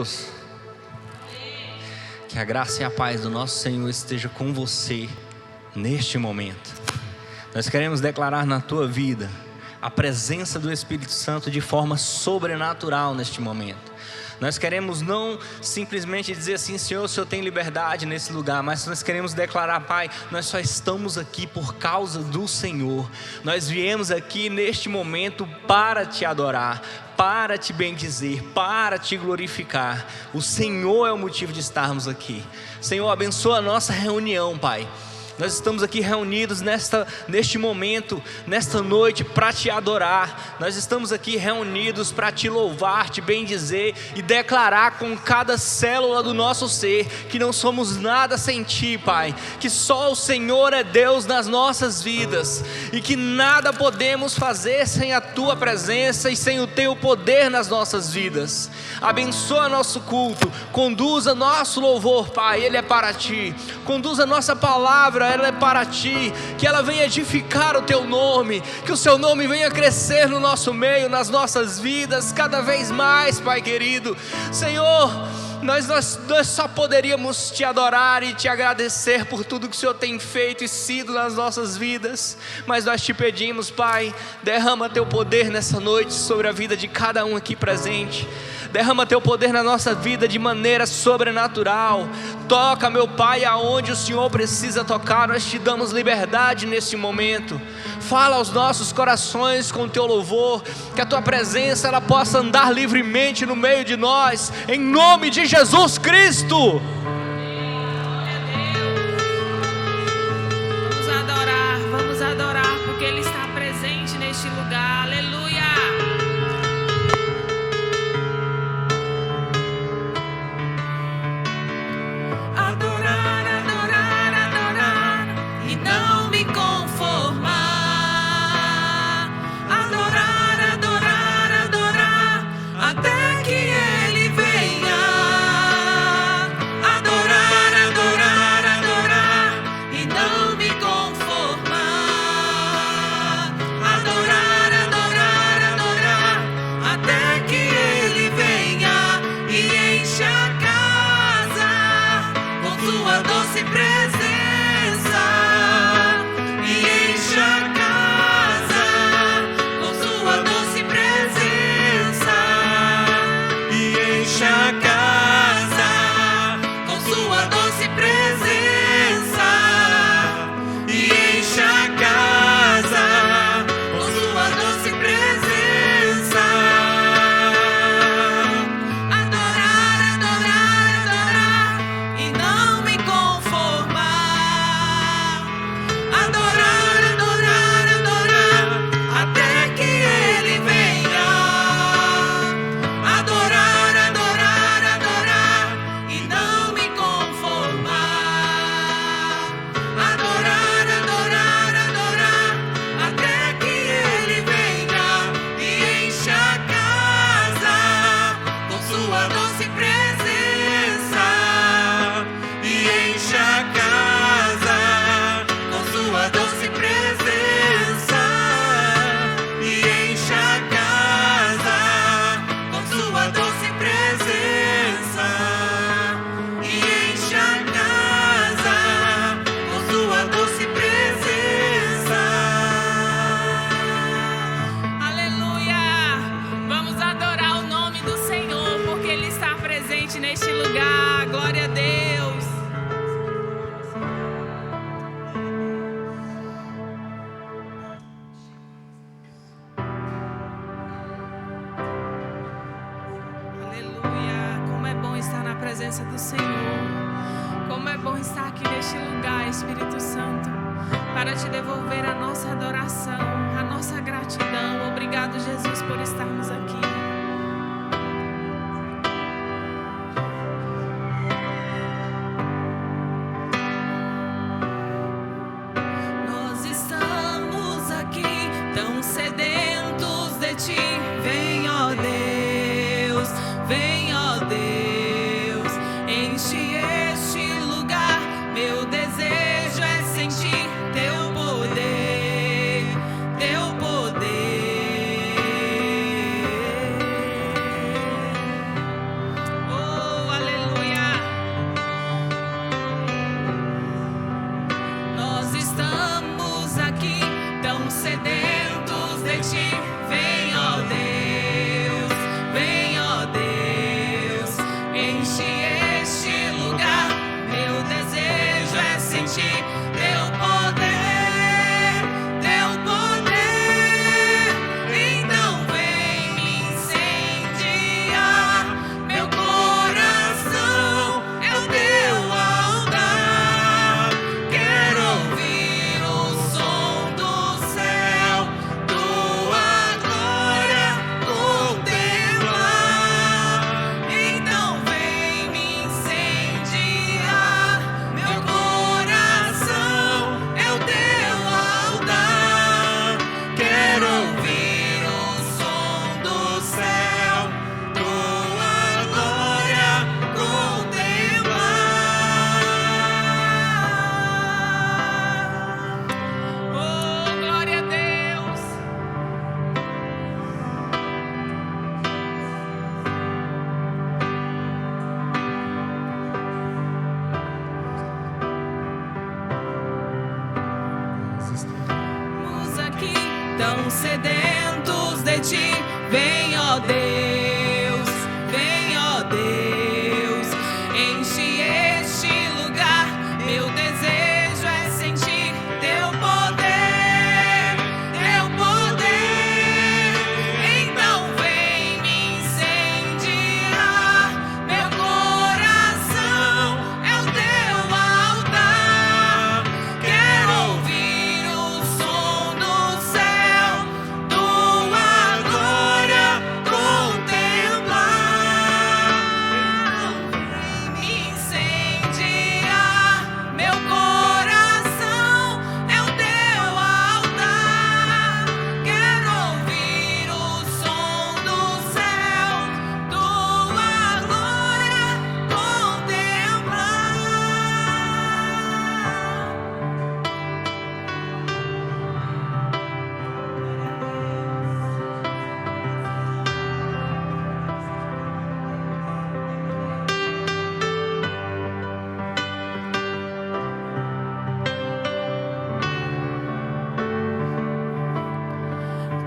Deus? Que a graça e a paz do nosso Senhor esteja com você neste momento. Nós queremos declarar na tua vida a presença do Espírito Santo de forma sobrenatural neste momento. Nós queremos não simplesmente dizer assim: Senhor, o Senhor tem liberdade nesse lugar, mas nós queremos declarar: Pai, nós só estamos aqui por causa do Senhor. Nós viemos aqui neste momento para te adorar, para te bendizer, para te glorificar. O Senhor é o motivo de estarmos aqui. Senhor, abençoa a nossa reunião, Pai. Nós estamos aqui reunidos neste momento, nesta noite, para te adorar. Nós estamos aqui reunidos para te louvar, te bendizer e declarar com cada célula do nosso ser que não somos nada sem ti, Pai. Que só o Senhor é Deus nas nossas vidas e que nada podemos fazer sem a tua presença e sem o teu poder nas nossas vidas. Abençoa nosso culto, conduza nosso louvor, Pai, ele é para ti. Conduza nossa palavra, ela é para ti, que ela venha edificar o teu nome, que o seu nome venha crescer no nosso meio, nas nossas vidas, cada vez mais, Pai querido. Senhor, nós só poderíamos te adorar e te agradecer por tudo que o Senhor tem feito e sido nas nossas vidas, mas nós te pedimos, Pai, derrama teu poder nessa noite sobre a vida de cada um aqui presente. Derrama teu poder na nossa vida de maneira sobrenatural. Toca, meu Pai, aonde o Senhor precisa tocar. Nós te damos liberdade nesse momento. Fala aos nossos corações com o teu louvor, que a tua presença ela possa andar livremente no meio de nós, em nome de Jesus Cristo. Vamos adorar, porque Ele está presente neste lugar. Aleluia. Do Senhor, como é bom estar aqui neste lugar, Espírito Santo, para te devolver a nossa adoração, a nossa gratidão. Obrigado, Jesus, por estarmos aqui. Nós estamos aqui tão sedentos de ti. Vem, ó Deus, vem, ó Deus. Enche este lugar, meu desejo é sentir teu poder, teu poder. Oh. tão sedentos de ti. Vem, ó Deus, vem, ó Deus, enche este lugar. Meu desejo é sentir teu poder, teu poder. Então vem me incendiar. Meu coração é o teu altar. Quero ouvir o som do céu, tua glória contemplar. Vem me incendiar. Meu coração é o teu altar. Quero ouvir o som do céu, tua glória contemplar.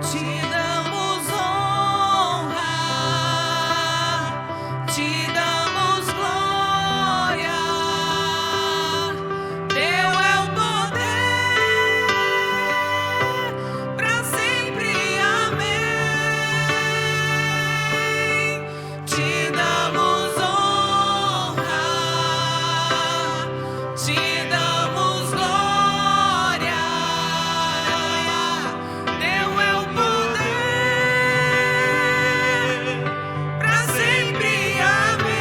Te damos honra, te damos glória. Teu é o poder, pra sempre, amém. Te damos honra, te damos glória. Teu é o poder, pra sempre, amém.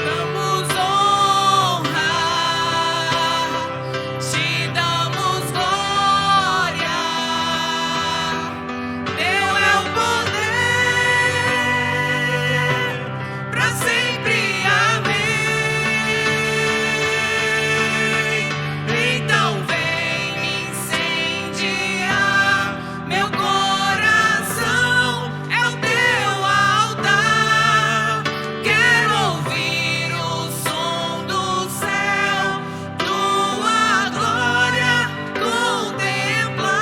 Damos honra, te damos glória. Teu é o poder, pra sempre, amém. Então vem me incendiar. Meu coração é o teu altar. Quero ouvir o som do céu, tua glória contemplar.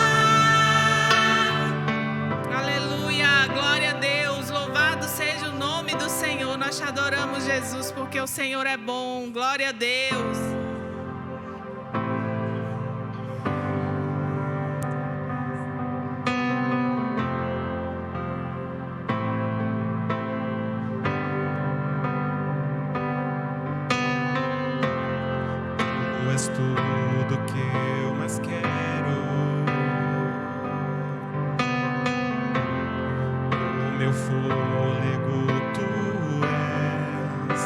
Aleluia, glória a Deus, louvado seja o nome do Senhor. Nós te adoramos, Jesus, porque o Senhor é bom. Glória a Deus. Tu és tudo que eu mais quero. O meu fôlego tu és.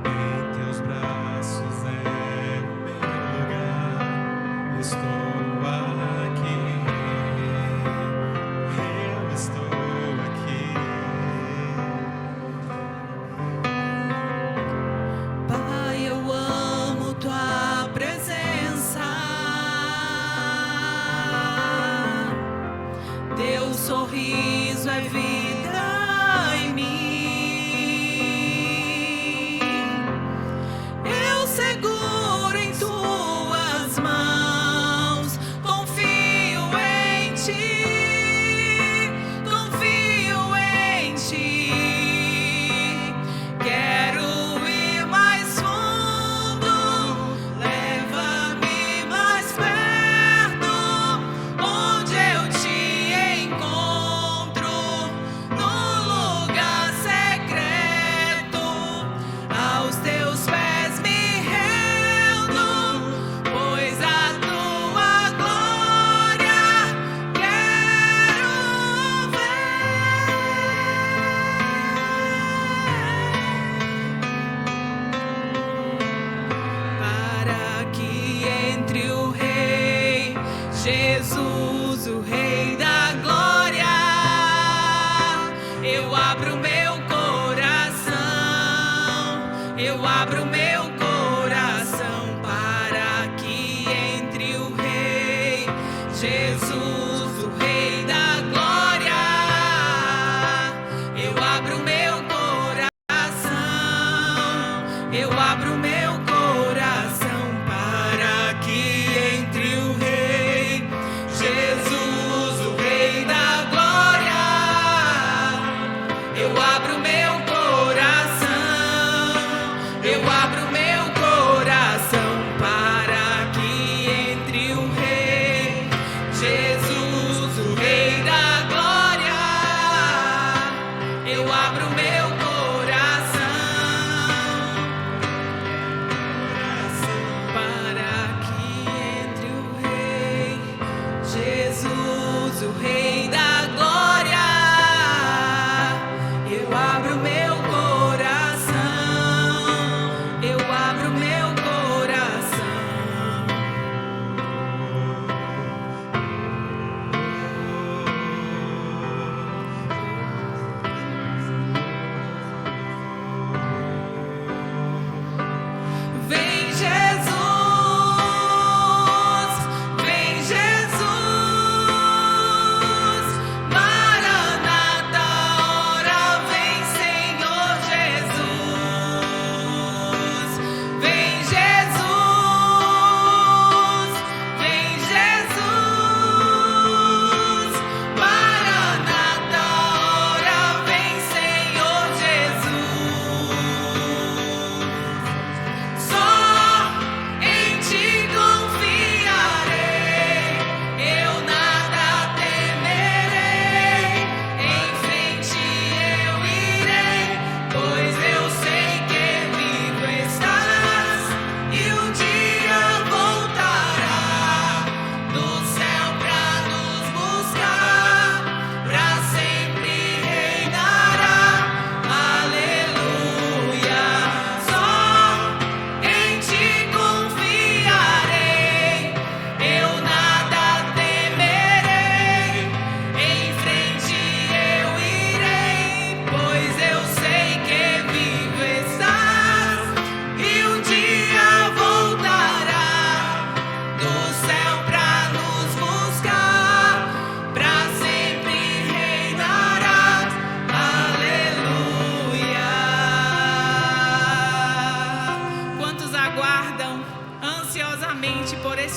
Em teus braços é o meu lugar. Estou aqui. Eu estou aqui. Pai, eu amo tua presença. Teu sorriso é vida em mim. Eu seguro em tuas mãos. Confio em ti. Confio em ti. Quero ir mais fundo, leva-me mais perto, onde eu te encontro.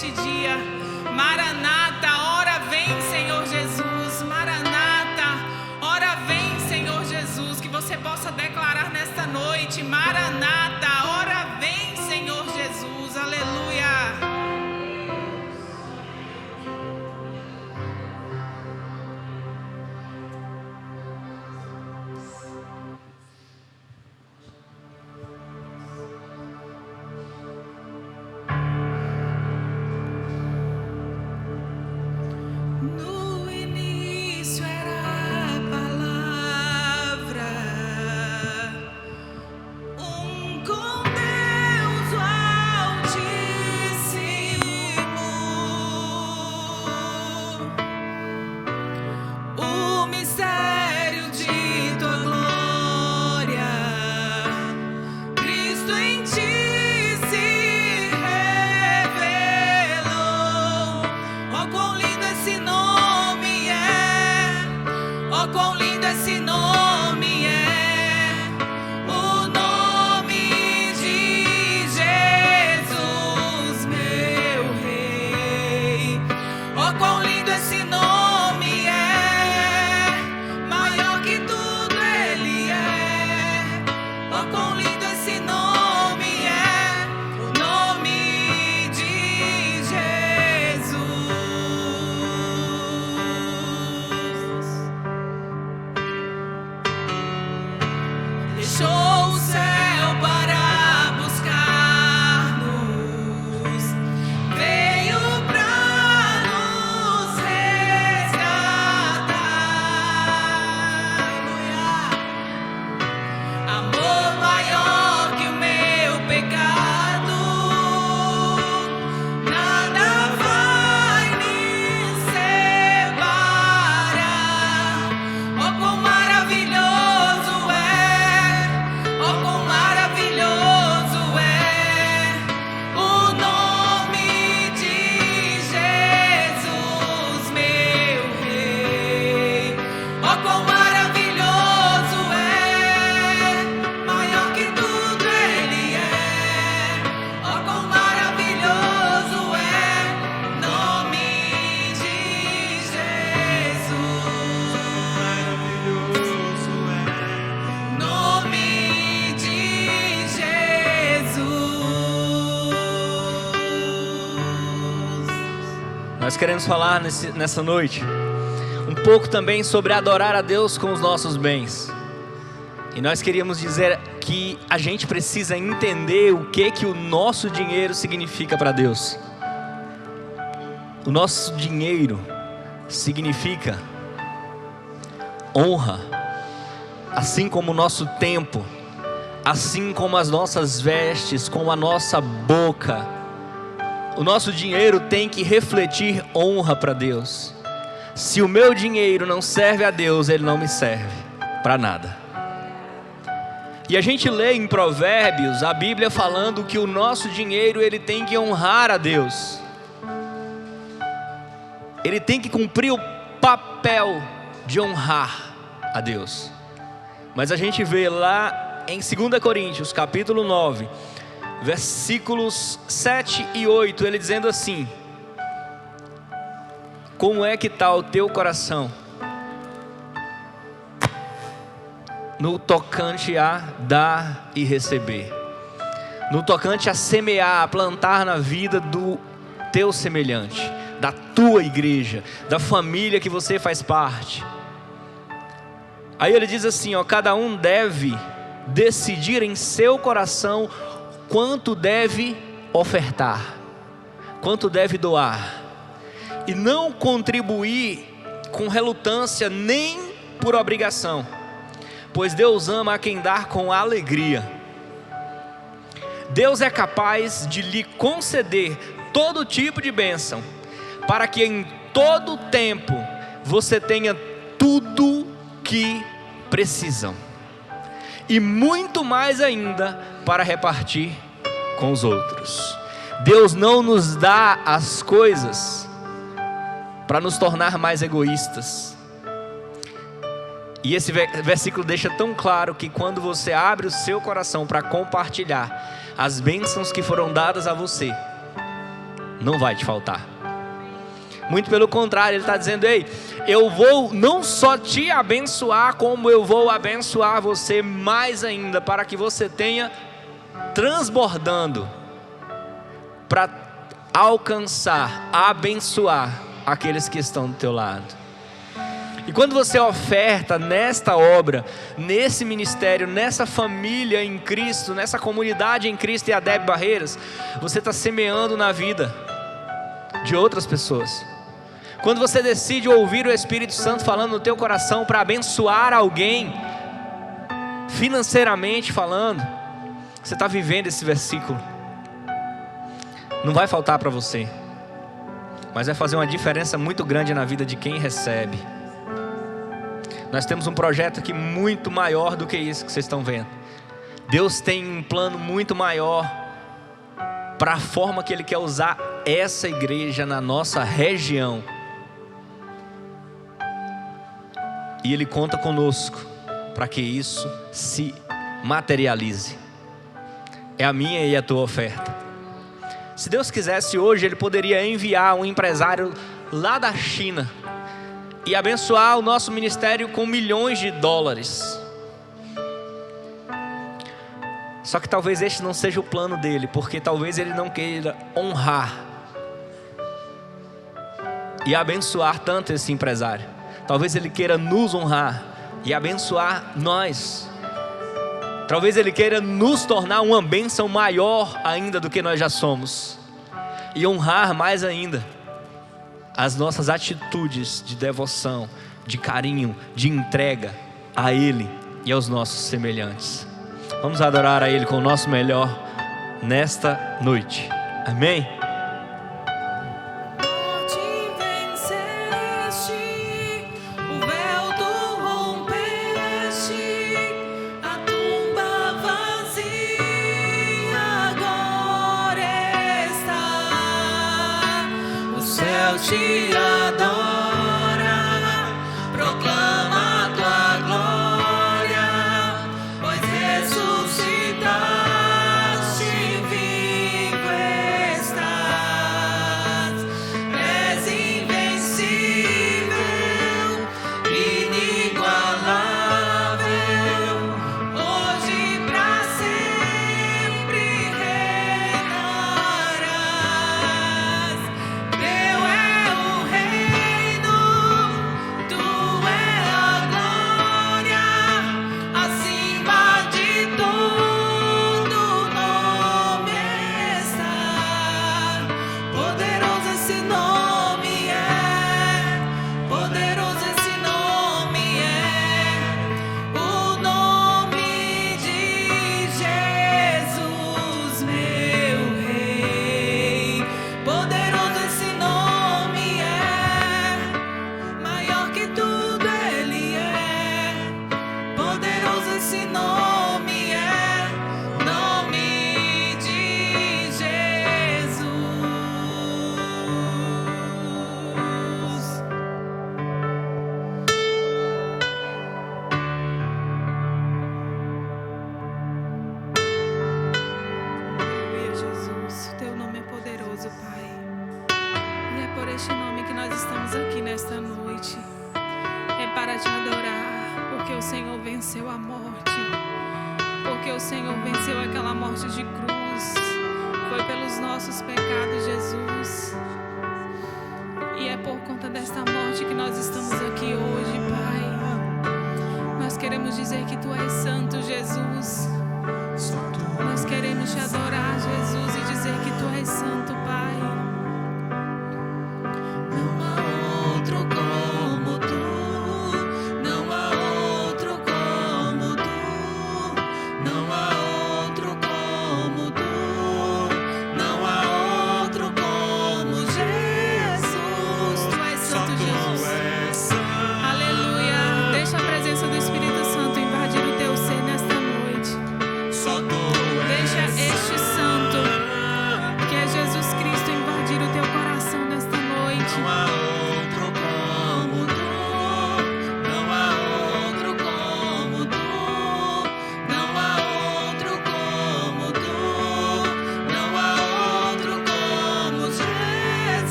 neste dia. Maranata, ora vem, Senhor Jesus. Maranata, ora vem, Senhor Jesus. Que você possa declarar nesta noite: Maranata, ora vem, Senhor Jesus. Aleluia. Nós queremos falar nessa noite um pouco também sobre adorar a Deus com os nossos bens. E nós queríamos dizer que a gente precisa entender o que o nosso dinheiro significa para Deus. O nosso dinheiro significa honra, assim como o nosso tempo, assim como as nossas vestes, como a nossa boca. O nosso dinheiro tem que refletir honra para Deus. Se o meu dinheiro não serve a Deus, ele não me serve para nada. E a gente lê em Provérbios a Bíblia falando que o nosso dinheiro ele tem que honrar a Deus. Ele tem que cumprir o papel de honrar a Deus. Mas a gente vê lá em 2 Coríntios capítulo 9, versículos 7 e 8, ele dizendo assim: como é que está o teu coração no tocante a dar e receber, no tocante a semear, a plantar na vida do teu semelhante, da tua igreja, da família que você faz parte? Aí ele diz assim, ó: cada um deve decidir em seu coração quanto deve ofertar, quanto deve doar, e não contribuir com relutância nem por obrigação, pois Deus ama a quem dá com alegria. Deus é capaz de lhe conceder todo tipo de bênção, para que em todo tempo você tenha tudo que precisam, e muito mais ainda para repartir com os outros. Deus não nos dá as coisas para nos tornar mais egoístas. E esse versículo deixa tão claro que quando você abre o seu coração para compartilhar as bênçãos que foram dadas a você, não vai te faltar. Muito pelo contrário, Ele está dizendo: ei, eu vou não só te abençoar, como eu vou abençoar você mais ainda, para que você tenha transbordando, para alcançar, abençoar aqueles que estão do teu lado. E quando você oferta nesta obra, nesse ministério, nessa família em Cristo, nessa comunidade em Cristo e a Deb Barreiras, você está semeando na vida de outras pessoas. Quando você decide ouvir o Espírito Santo falando no teu coração para abençoar alguém, financeiramente falando, você está vivendo esse versículo. Não vai faltar para você, mas vai fazer uma diferença muito grande na vida de quem recebe. Nós temos um projeto aqui muito maior do que isso que vocês estão vendo. Deus tem um plano muito maior para a forma que Ele quer usar essa igreja na nossa região. E Ele conta conosco para que isso se materialize. É a minha e a tua oferta. Se Deus quisesse hoje, Ele poderia enviar um empresário lá da China e abençoar o nosso ministério com milhões de dólares. Só que talvez este não seja o plano dele, porque talvez ele não queira honrar e abençoar tanto esse empresário. Talvez ele queira nos honrar e abençoar nós. Talvez ele queira nos tornar uma bênção maior ainda do que nós já somos, e honrar mais ainda as nossas atitudes de devoção, de carinho, de entrega a Ele e aos nossos semelhantes. Vamos adorar a Ele com o nosso melhor nesta noite. Amém? Te adora, proclama a tua glória, pois ressuscitaste, vivo estás, és invencível, inigualável, hoje pra sempre reinarás. Teu é o reino, tu é a glória, acima de todo nome está. Poderoso esse nome é, poderoso esse nome é, o nome de Jesus, meu Rei. Poderoso esse nome é, maior que tudo Ele é. Poderoso esse nome é, nome de Jesus. Aleluia, Jesus, teu nome é poderoso, Pai. E é por este nome que nós estamos aqui nesta noite. É para te adorar, porque o Senhor venceu a morte. Porque o Senhor venceu aquela morte de cruz. Foi pelos nossos pecados, Jesus. E é por conta desta morte que nós estamos aqui hoje, Pai. Nós queremos dizer que Tu és santo, Jesus. Nós queremos te adorar, Jesus, e dizer que Tu és santo, Pai. Não há outro como Tu, não há outro como Tu, não há outro como Tu, não há outro como Jesus. Tu és santo, Jesus. Aleluia.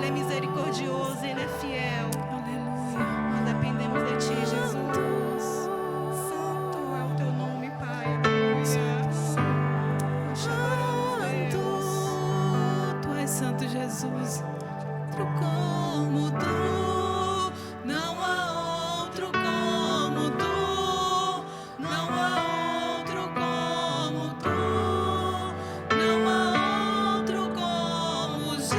Ele é misericordioso, Ele é fiel. Aleluia. Nós dependemos de Ti, Jesus. Santo é o Teu nome, Pai. Aleluia. Nós te adoramos, Deus. Tu és santo, Jesus. Outro como Tu, não há outro como Tu, não há outro como Tu, não há outro como Jesus.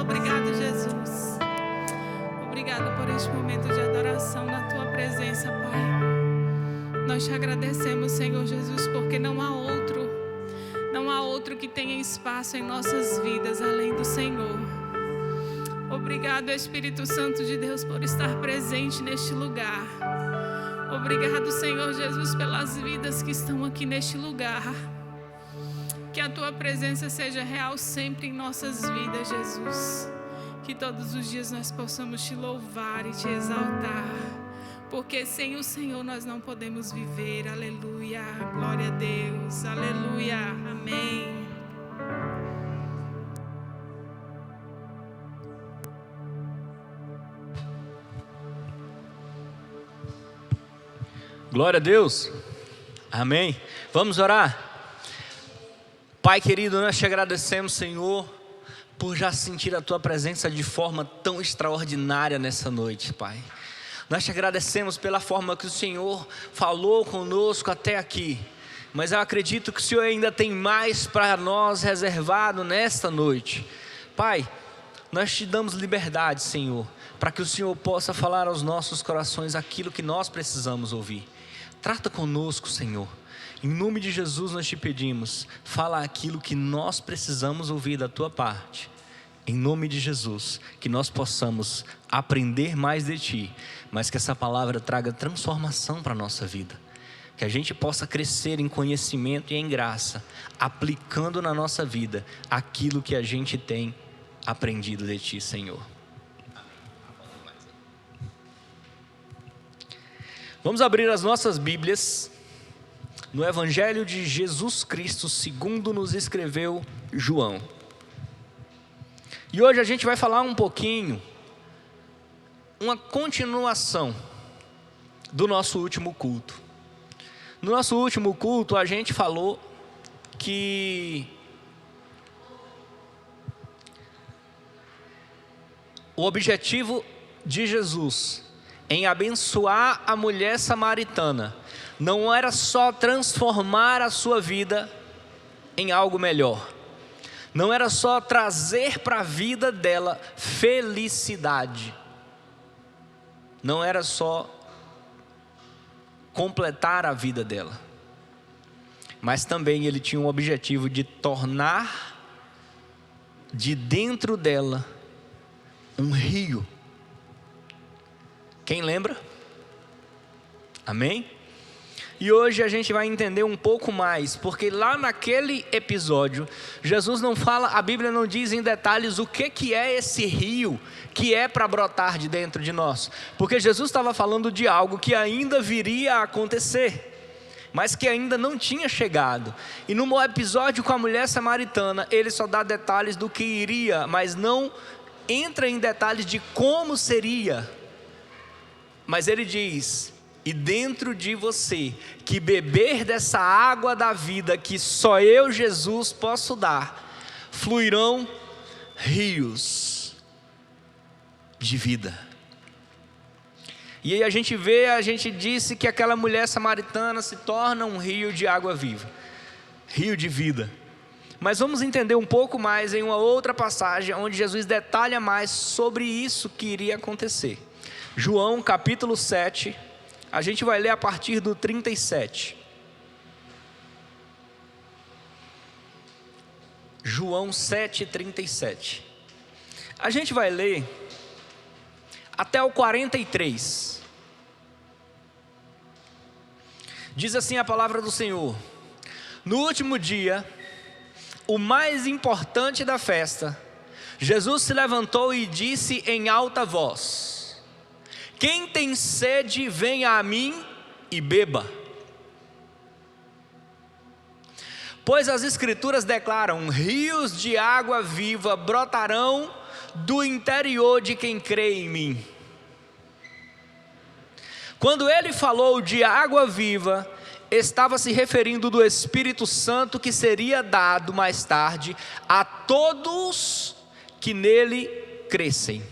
Obrigado, Jesus. Obrigado por este momento de adoração na Tua presença, Pai. Nós te agradecemos, Senhor Jesus, porque não há outro que tenha espaço em nossas vidas além do Senhor. Obrigado, Espírito Santo de Deus, por estar presente neste lugar. Obrigado, Senhor Jesus, pelas vidas que estão aqui neste lugar. Que a Tua presença seja real sempre em nossas vidas, Jesus. Que todos os dias nós possamos Te louvar e Te exaltar. Porque sem o Senhor nós não podemos viver. Aleluia. Glória a Deus. Aleluia. Amém. Glória a Deus. Amém. Vamos orar. Pai querido, nós te agradecemos, Senhor, por já sentir a Tua presença de forma tão extraordinária nessa noite, Pai. Nós te agradecemos pela forma que o Senhor falou conosco até aqui. Mas eu acredito que o Senhor ainda tem mais para nós reservado nesta noite. Pai, nós te damos liberdade, Senhor, para que o Senhor possa falar aos nossos corações aquilo que nós precisamos ouvir. Trata conosco, Senhor. Em nome de Jesus nós te pedimos, fala aquilo que nós precisamos ouvir da Tua parte. Em nome de Jesus, que nós possamos aprender mais de Ti, mas que essa palavra traga transformação para a nossa vida. Que a gente possa crescer em conhecimento e em graça, aplicando na nossa vida aquilo que a gente tem aprendido de Ti, Senhor. Vamos abrir as nossas Bíblias no Evangelho de Jesus Cristo, segundo nos escreveu João. E hoje a gente vai falar um pouquinho, uma continuação do nosso último culto. No nosso último culto a gente falou que o objetivo de Jesus em abençoar a mulher samaritana não era só transformar a sua vida em algo melhor, não era só trazer para a vida dela felicidade, não era só completar a vida dela, mas também ele tinha um objetivo de tornar de dentro dela um rio. Quem lembra? Amém? E hoje a gente vai entender um pouco mais, porque lá naquele episódio, Jesus não fala, a Bíblia não diz em detalhes o que é esse rio que é para brotar de dentro de nós. Porque Jesus estava falando de algo que ainda viria a acontecer, mas que ainda não tinha chegado. E no episódio com a mulher samaritana, ele só dá detalhes do que iria, mas não entra em detalhes de como seria. Mas ele diz: e dentro de você, que beber dessa água da vida, que só eu, Jesus, posso dar, fluirão rios de vida. E aí a gente disse que aquela mulher samaritana se torna um rio de água viva, rio de vida. Mas vamos entender um pouco mais em uma outra passagem, onde Jesus detalha mais sobre isso que iria acontecer. João capítulo 7, a gente vai ler a partir do 37. João 7:37. A gente vai ler até o 43. Diz assim a palavra do Senhor: no último dia, o mais importante da festa, Jesus se levantou e disse em alta voz: quem tem sede, venha a mim e beba. Pois as Escrituras declaram: rios de água viva brotarão do interior de quem crê em mim. Quando ele falou de água viva, estava se referindo do Espírito Santo que seria dado mais tarde a todos que nele crescem.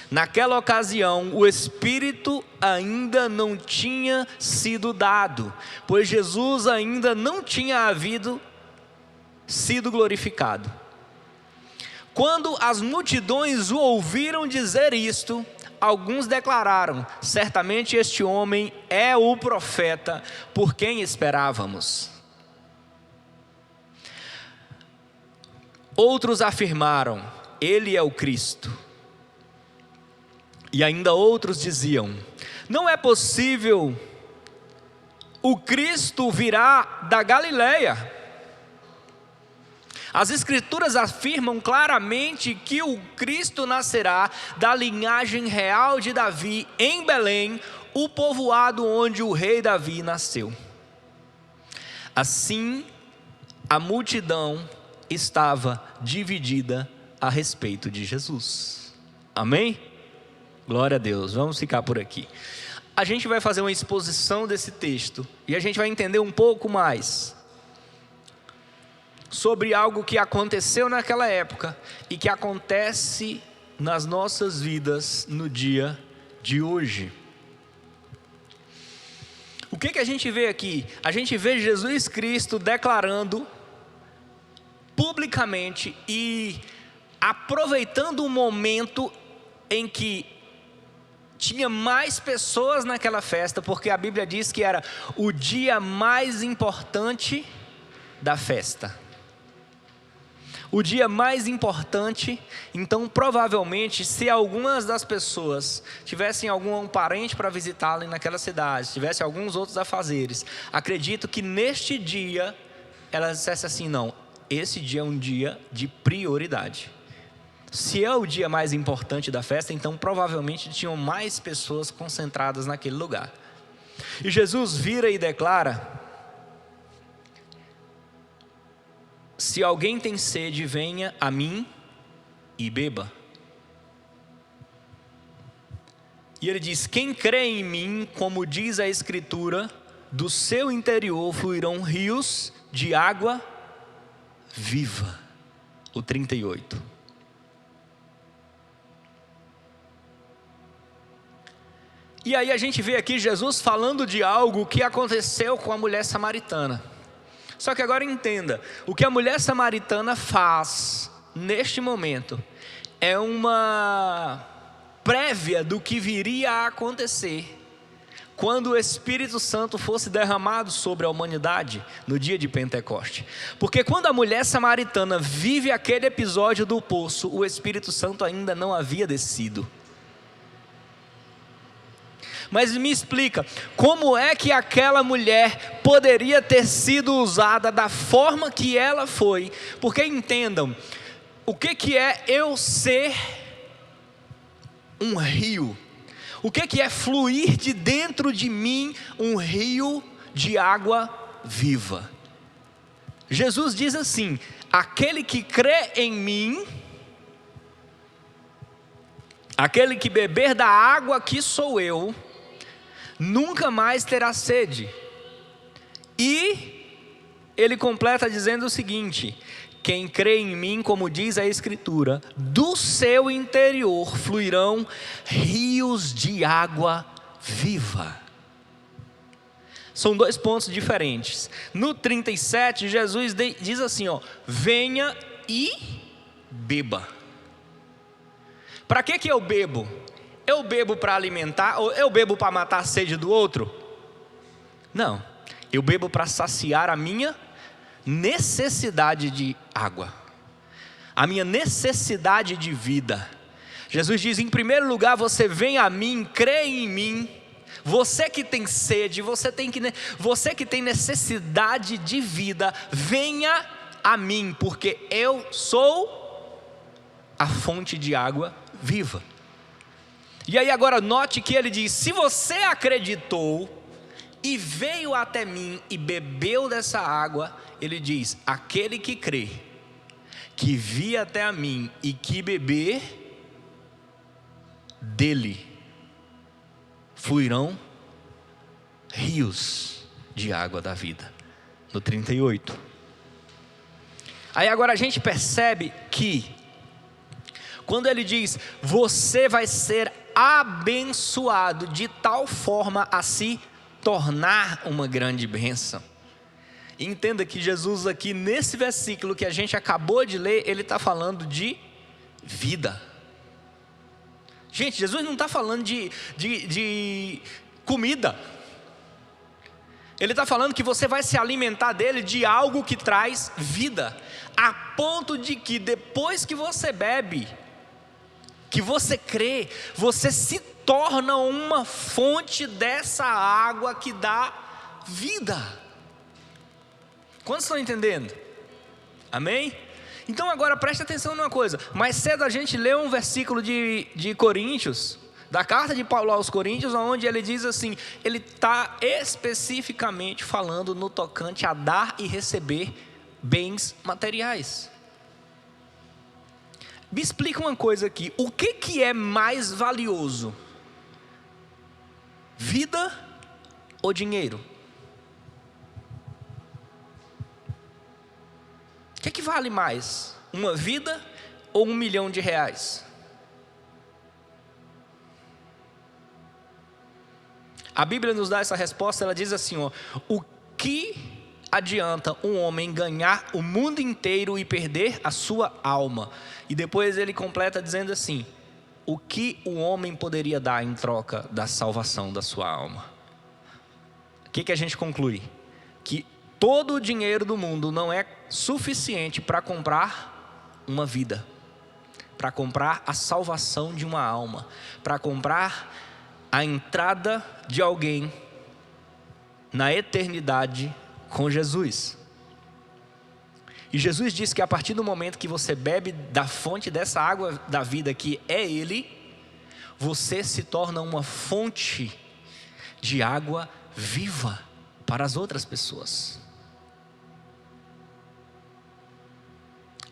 Naquela ocasião, o Espírito ainda não tinha sido dado, pois Jesus ainda não tinha sido glorificado. Quando as multidões o ouviram dizer isto, alguns declararam: certamente este homem é o profeta por quem esperávamos. Outros afirmaram: ele é o Cristo. E ainda outros diziam: não é possível, o Cristo virá da Galileia. As Escrituras afirmam claramente que o Cristo nascerá da linhagem real de Davi em Belém, o povoado onde o rei Davi nasceu. Assim, a multidão estava dividida a respeito de Jesus. Amém? Glória a Deus. Vamos ficar por aqui. A gente vai fazer uma exposição desse texto e a gente vai entender um pouco mais sobre algo que aconteceu naquela época e que acontece nas nossas vidas no dia de hoje. O que a gente vê aqui? A gente vê Jesus Cristo declarando publicamente e aproveitando o momento em que tinha mais pessoas naquela festa, porque a Bíblia diz que era o dia mais importante da festa. O dia mais importante, então provavelmente se algumas das pessoas tivessem algum parente para visitá-lo naquela cidade, tivessem alguns outros afazeres, acredito que neste dia elas dissessem assim: não, esse dia é um dia de prioridade. Se é o dia mais importante da festa, então provavelmente tinham mais pessoas concentradas naquele lugar. E Jesus vira e declara: se alguém tem sede, venha a mim e beba. E ele diz: quem crê em mim, como diz a Escritura, do seu interior fluirão rios de água viva. O 38. E aí a gente vê aqui Jesus falando de algo que aconteceu com a mulher samaritana. Só que agora entenda, o que a mulher samaritana faz neste momento é uma prévia do que viria a acontecer quando o Espírito Santo fosse derramado sobre a humanidade no dia de Pentecoste. Porque quando a mulher samaritana vive aquele episódio do poço, o Espírito Santo ainda não havia descido. Mas me explica, como é que aquela mulher poderia ter sido usada da forma que ela foi? Porque entendam, o que é eu ser um rio? O que é fluir de dentro de mim um rio de água viva? Jesus diz assim: aquele que crê em mim, aquele que beber da água que sou eu, nunca mais terá sede. E ele completa dizendo o seguinte: quem crê em mim, como diz a Escritura, do seu interior fluirão rios de água viva. São dois pontos diferentes. No 37, Jesus diz assim: venha e beba. Para que eu bebo? Eu bebo para alimentar ou eu bebo para matar a sede do outro? Não, eu bebo para saciar a minha necessidade de água, a minha necessidade de vida. Jesus diz: em primeiro lugar, você vem a mim, crê em mim. Você que tem sede, você que tem necessidade de vida, venha a mim, porque eu sou a fonte de água viva. E aí agora note que ele diz: se você acreditou, e veio até mim e bebeu dessa água, ele diz: aquele que crê, que vir até a mim e que beber, dele fluirão rios de água da vida. No 38. Aí agora a gente percebe que quando ele diz: você vai ser abençoado de tal forma a se tornar uma grande bênção. Entenda que Jesus aqui nesse versículo que a gente acabou de ler, ele está falando de vida. Gente, Jesus não está falando de comida. Ele está falando que você vai se alimentar dele de algo que traz vida, a ponto de que depois que você bebe, que você crê, você se torna uma fonte dessa água que dá vida. Quantos estão entendendo? Amém? Então agora preste atenção numa coisa. Mais cedo a gente leu um versículo de Coríntios, da carta de Paulo aos Coríntios, onde ele diz assim, ele está especificamente falando no tocante a dar e receber bens materiais. Me explica uma coisa aqui, o que é mais valioso? Vida ou dinheiro? O que vale mais? Uma vida ou R$1 milhão? A Bíblia nos dá essa resposta, ela diz assim, ó: o que adianta um homem ganhar o mundo inteiro e perder a sua alma? E depois ele completa dizendo assim: o que o homem poderia dar em troca da salvação da sua alma? O que a gente conclui? Que todo o dinheiro do mundo não é suficiente para comprar uma vida, para comprar a salvação de uma alma, para comprar a entrada de alguém na eternidade com Jesus. E Jesus diz que a partir do momento que você bebe da fonte dessa água da vida que é Ele, você se torna uma fonte de água viva para as outras pessoas.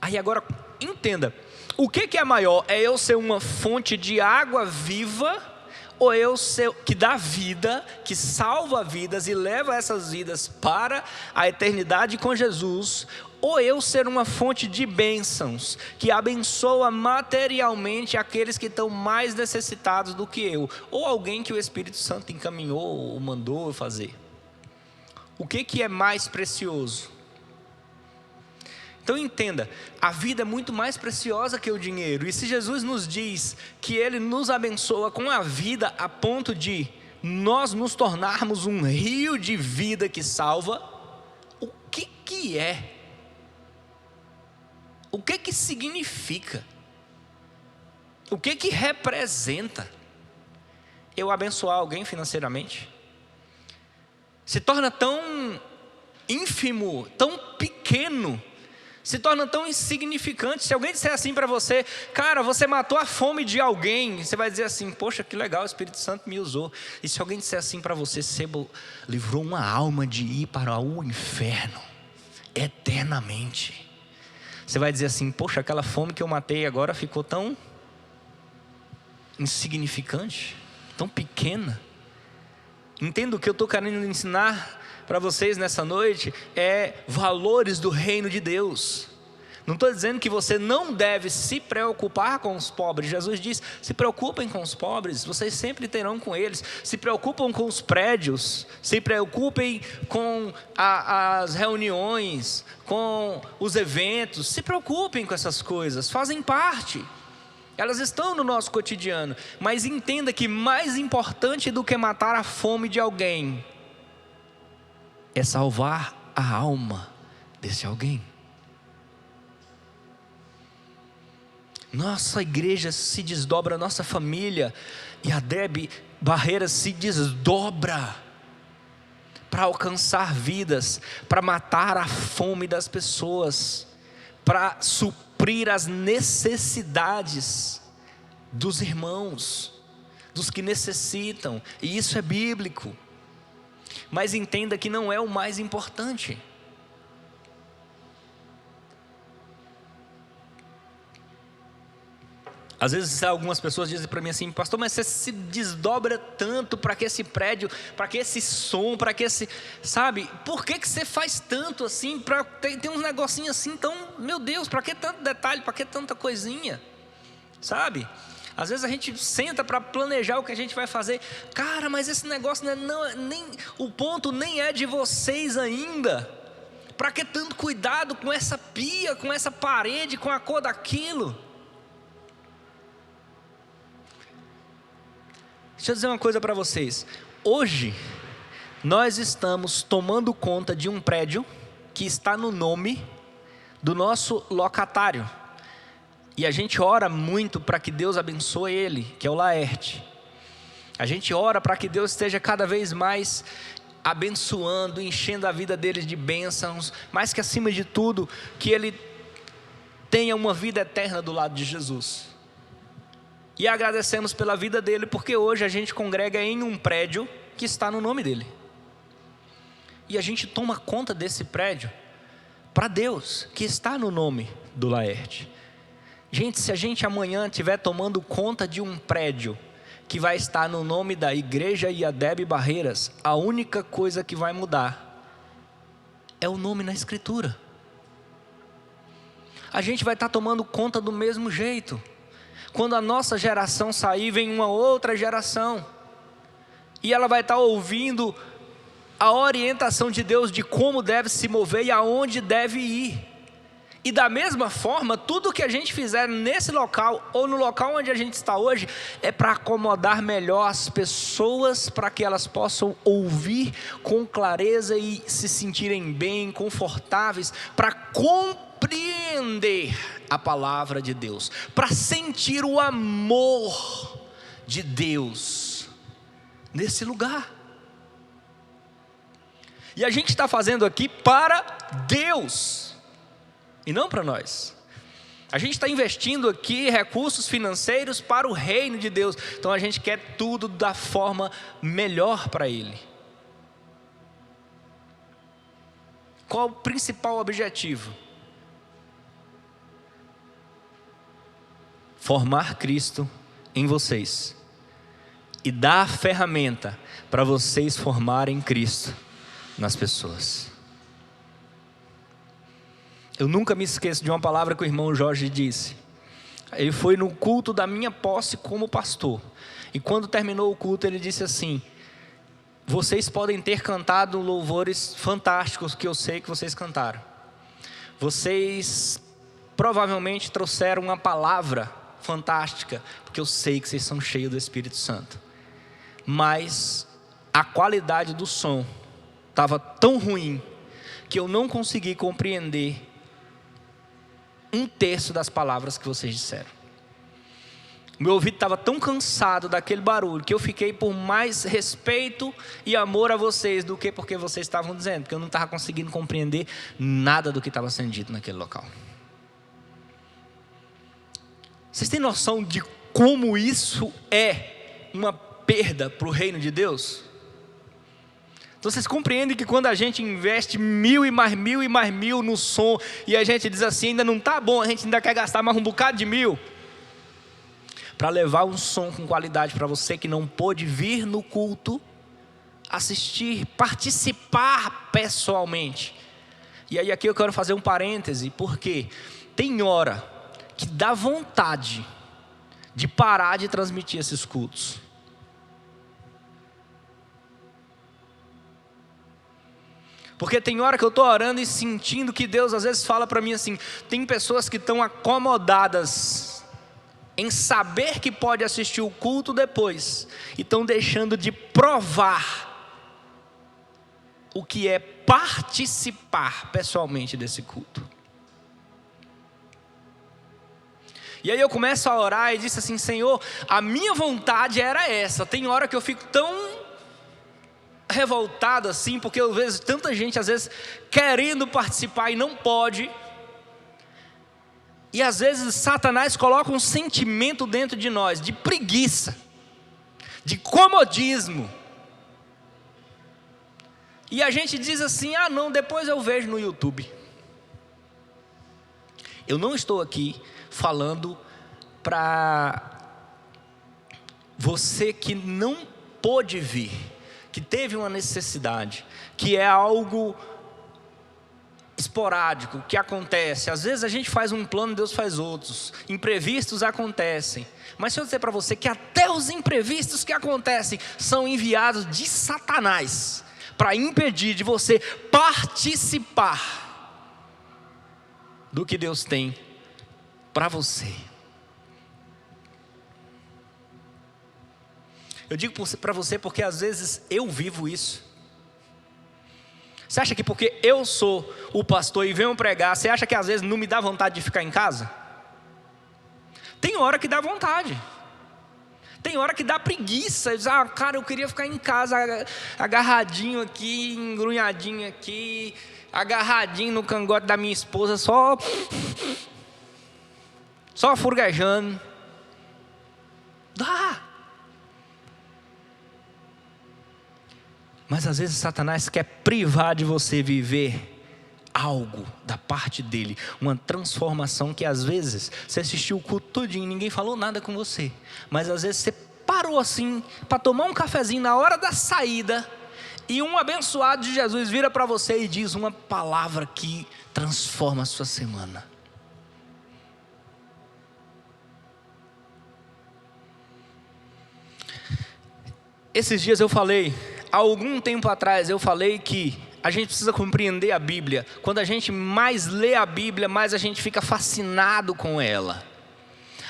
Aí agora entenda, o que é maior? É eu ser uma fonte de água viva, ou eu ser, que dá vida, que salva vidas e leva essas vidas para a eternidade com Jesus, ou eu ser uma fonte de bênçãos, que abençoa materialmente aqueles que estão mais necessitados do que eu, ou alguém que o Espírito Santo encaminhou ou mandou fazer? O que é mais precioso? Então entenda, a vida é muito mais preciosa que o dinheiro. E se Jesus nos diz que Ele nos abençoa com a vida a ponto de nós nos tornarmos um rio de vida que salva, o que é? O que significa? O que representa eu abençoar alguém financeiramente? Se torna tão ínfimo, tão pequeno, se torna tão insignificante. Se alguém disser assim para você: cara, você matou a fome de alguém, você vai dizer assim: poxa, que legal, o Espírito Santo me usou. E se alguém disser assim para você: você livrou uma alma de ir para o inferno eternamente, você vai dizer assim: poxa, aquela fome que eu matei agora ficou tão insignificante, tão pequena. Entendo o que eu estou querendo ensinar para vocês nessa noite é valores do reino de Deus. Não estou dizendo que você não deve se preocupar com os pobres. Jesus diz: se preocupem com os pobres, vocês sempre terão com eles. Se preocupam com os prédios, se preocupem com as reuniões, com os eventos, se preocupem com essas coisas, fazem parte, elas estão no nosso cotidiano. Mas entenda que mais importante do que matar a fome de alguém é salvar a alma desse alguém. Nossa igreja se desdobra, nossa família e a Deb Barreiras se desdobra para alcançar vidas, para matar a fome das pessoas, para suprir as necessidades dos irmãos, dos que necessitam. E isso é bíblico. Mas entenda que não é o mais importante. Às vezes algumas pessoas dizem para mim assim: pastor, mas você se desdobra tanto para que esse prédio, para que esse som, para que esse... Sabe, por que você faz tanto assim? Tem uns negocinhos assim, então, meu Deus, para que tanto detalhe, para que tanta coisinha? Sabe? Às vezes a gente senta para planejar o que a gente vai fazer. Cara, mas esse negócio o ponto nem é de vocês ainda. Para que tanto cuidado com essa pia, com essa parede, com a cor daquilo? Deixa eu dizer uma coisa para vocês. Hoje, nós estamos tomando conta de um prédio que está no nome do nosso locatário. E a gente ora muito para que Deus abençoe ele, que é o Laerte. A gente ora para que Deus esteja cada vez mais abençoando, enchendo a vida deles de bênçãos, mas que acima de tudo, que ele tenha uma vida eterna do lado de Jesus. E agradecemos pela vida dele, porque hoje a gente congrega em um prédio que está no nome dele. E a gente toma conta desse prédio para Deus, que está no nome do Laerte. Gente, se a gente amanhã estiver tomando conta de um prédio que vai estar no nome da Igreja IADEB Barreiras, a única coisa que vai mudar é o nome na Escritura. A gente vai estar tomando conta do mesmo jeito. Quando a nossa geração sair, vem uma outra geração, e ela vai estar ouvindo a orientação de Deus de como deve se mover e aonde deve ir. E da mesma forma, tudo que a gente fizer nesse local, ou no local onde a gente está hoje, é para acomodar melhor as pessoas, para que elas possam ouvir com clareza e se sentirem bem, confortáveis, para compreender a palavra de Deus, para sentir o amor de Deus nesse lugar. E a gente está fazendo aqui para Deus e não para nós. A gente está investindo aqui recursos financeiros para o reino de Deus. Então a gente quer tudo da forma melhor para Ele. Qual o principal objetivo? Formar Cristo em vocês e dar a ferramenta para vocês formarem Cristo nas pessoas. Eu nunca me esqueço de uma palavra que o irmão Jorge disse. Ele foi no culto da minha posse como pastor, e quando terminou o culto ele disse assim: vocês podem ter cantado louvores fantásticos, que eu sei que vocês cantaram, vocês provavelmente trouxeram uma palavra fantástica, porque eu sei que vocês são cheios do Espírito Santo, mas a qualidade do som estava tão ruim que eu não consegui compreender 1/3 das palavras que vocês disseram. Meu ouvido estava tão cansado daquele barulho que eu fiquei por mais respeito e amor a vocês do que porque vocês estavam dizendo, porque eu não estava conseguindo compreender nada do que estava sendo dito naquele local. Vocês têm noção de como isso é uma perda para o reino de Deus? Então vocês compreendem que quando a gente investe 1.000 e mais 1.000 e mais 1.000 no som, e a gente diz assim, ainda não está bom, a gente ainda quer gastar mais um bocado de 1.000 para levar um som com qualidade para você que não pôde vir no culto, assistir, participar pessoalmente. E aí aqui eu quero fazer um parêntese, porque tem hora que dá vontade de parar de transmitir esses cultos. Porque tem hora que eu estou orando e sentindo que Deus às vezes fala para mim assim: tem pessoas que estão acomodadas em saber que pode assistir o culto depois, e estão deixando de provar o que é participar pessoalmente desse culto. E aí eu começo a orar e disse assim: Senhor, a minha vontade era essa. Tem hora que eu fico tão revoltado assim, porque eu vejo tanta gente às vezes querendo participar e não pode, e às vezes Satanás coloca um sentimento dentro de nós, de preguiça, de comodismo, E a gente diz assim: ah não, depois eu vejo no YouTube. Eu não estou aqui falando para você que não pôde vir, que teve uma necessidade, que é algo esporádico, que acontece. Às vezes a gente faz um plano, Deus faz outros. Imprevistos acontecem. Mas se eu dizer para você que até os imprevistos que acontecem são enviados de Satanás para impedir de você participar do que Deus tem para você. Eu digo para você porque às vezes eu vivo isso. Você acha que porque eu sou o pastor e venho pregar, você acha que às vezes não me dá vontade de ficar em casa? Tem hora que dá vontade. Tem hora que dá preguiça. Diz, cara, eu queria ficar em casa agarradinho aqui, engrunhadinho aqui, agarradinho no cangote da minha esposa, só furguejando. Dá. Mas às vezes Satanás quer privar de você viver algo da parte dele, uma transformação que às vezes você assistiu o culto todinho, ninguém falou nada com você, mas às vezes você parou assim para tomar um cafezinho na hora da saída e um abençoado de Jesus vira para você e diz uma palavra que transforma a sua semana. Esses dias eu falei, há algum tempo atrás eu falei que a gente precisa compreender a Bíblia. Quando a gente mais lê a Bíblia, mais a gente fica fascinado com ela.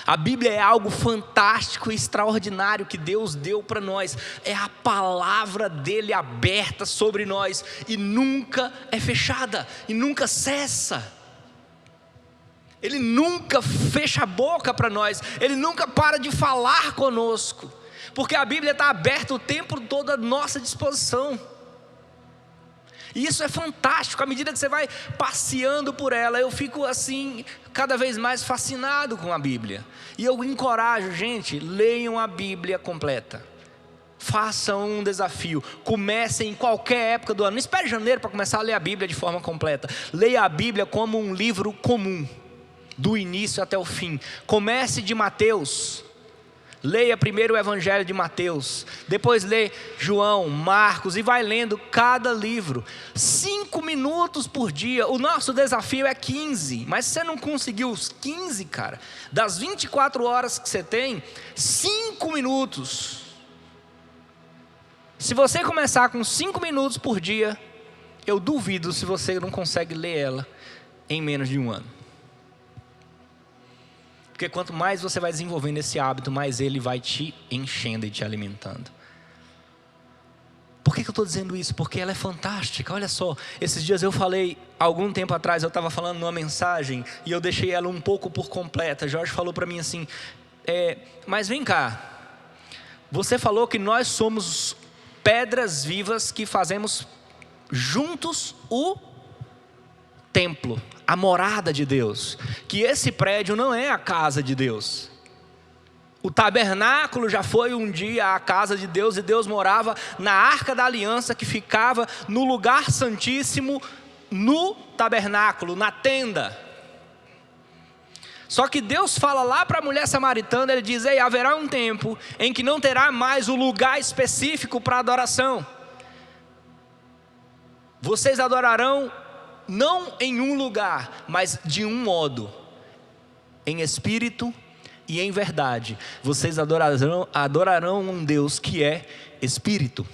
A Bíblia é algo fantástico e extraordinário que Deus deu para nós. É a palavra dele aberta sobre nós e nunca é fechada e nunca cessa. Ele nunca fecha a boca para nós, ele nunca para de falar conosco, porque a Bíblia está aberta o tempo todo à nossa disposição. E isso é fantástico. À medida que você vai passeando por ela, eu fico assim, cada vez mais fascinado com a Bíblia. E eu encorajo, gente, leiam a Bíblia completa. Façam um desafio. Comecem em qualquer época do ano. Não espere janeiro para começar a ler a Bíblia de forma completa. Leia a Bíblia como um livro comum, do início até o fim. Comece de Mateus. Leia primeiro o Evangelho de Mateus, depois lê João, Marcos e vai lendo cada livro. 5 minutos por dia. O nosso desafio é 15, mas se você não conseguiu os 15, cara, das 24 horas que você tem, 5 minutos. Se você começar com 5 minutos por dia, eu duvido se você não consegue ler ela em menos de um ano. Porque quanto mais você vai desenvolvendo esse hábito, mais ele vai te enchendo e te alimentando. Por que eu estou dizendo isso? Porque ela é fantástica. Olha só, esses dias eu falei, algum tempo atrás eu estava falando numa mensagem e eu deixei ela um pouco por completa. Jorge falou para mim assim, mas vem cá, você falou que nós somos pedras vivas que fazemos juntos o templo, a morada de Deus, que esse prédio não é a casa de Deus. O tabernáculo já foi um dia a casa de Deus e Deus morava na arca da aliança que ficava no lugar santíssimo, no tabernáculo, na tenda. Só que Deus fala lá para a mulher samaritana, ele diz, haverá um tempo em que não terá mais o lugar específico para adoração. Vocês adorarão não em um lugar, mas de um modo, em espírito e em verdade. Vocês adorarão um Deus que é espírito.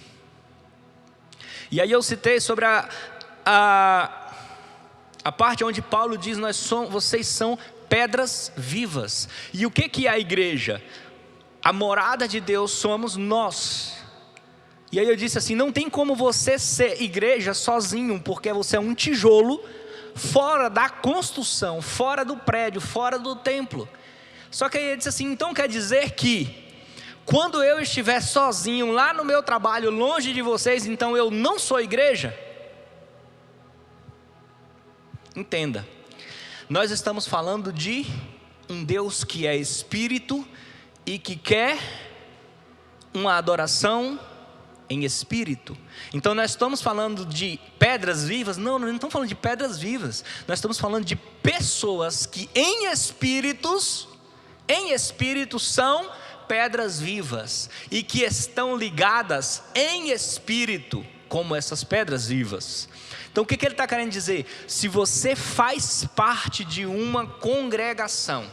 E aí eu citei sobre a parte onde Paulo diz, vocês são pedras vivas. E o que é a igreja? A morada de Deus somos nós. E aí eu disse assim, não tem como você ser igreja sozinho, porque você é um tijolo fora da construção, fora do prédio, fora do templo. Só que aí ele disse assim, então quer dizer que quando eu estiver sozinho lá no meu trabalho, longe de vocês, então eu não sou igreja? Entenda, nós estamos falando de um Deus que é espírito e que quer uma adoração em espírito. Então nós estamos falando de pedras vivas? Não, nós não estamos falando de pedras vivas. Nós estamos falando de pessoas que em espírito são pedras vivas e que estão ligadas em espírito como essas pedras vivas. Então o que ele está querendo dizer? Se você faz parte de uma congregação,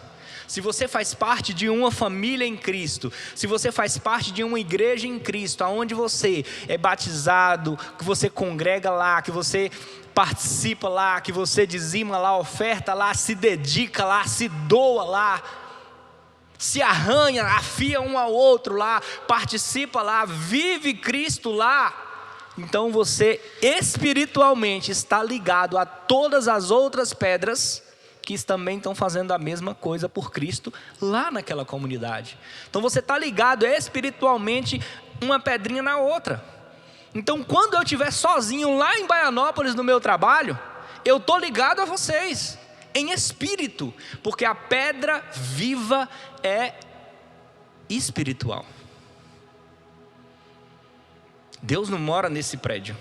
se você faz parte de uma família em Cristo, se você faz parte de uma igreja em Cristo, onde você é batizado, que você congrega lá, que você participa lá, que você dizima lá, oferta lá, se dedica lá, se doa lá, se arranha, afia um ao outro lá, participa lá, vive Cristo lá, então você espiritualmente está ligado a todas as outras pedras que também estão fazendo a mesma coisa por Cristo lá naquela comunidade. Então você está ligado espiritualmente uma pedrinha na outra. Então quando eu estiver sozinho lá em Baianópolis no meu trabalho, eu estou ligado a vocês em espírito, porque a pedra viva é espiritual. Deus não mora nesse prédio.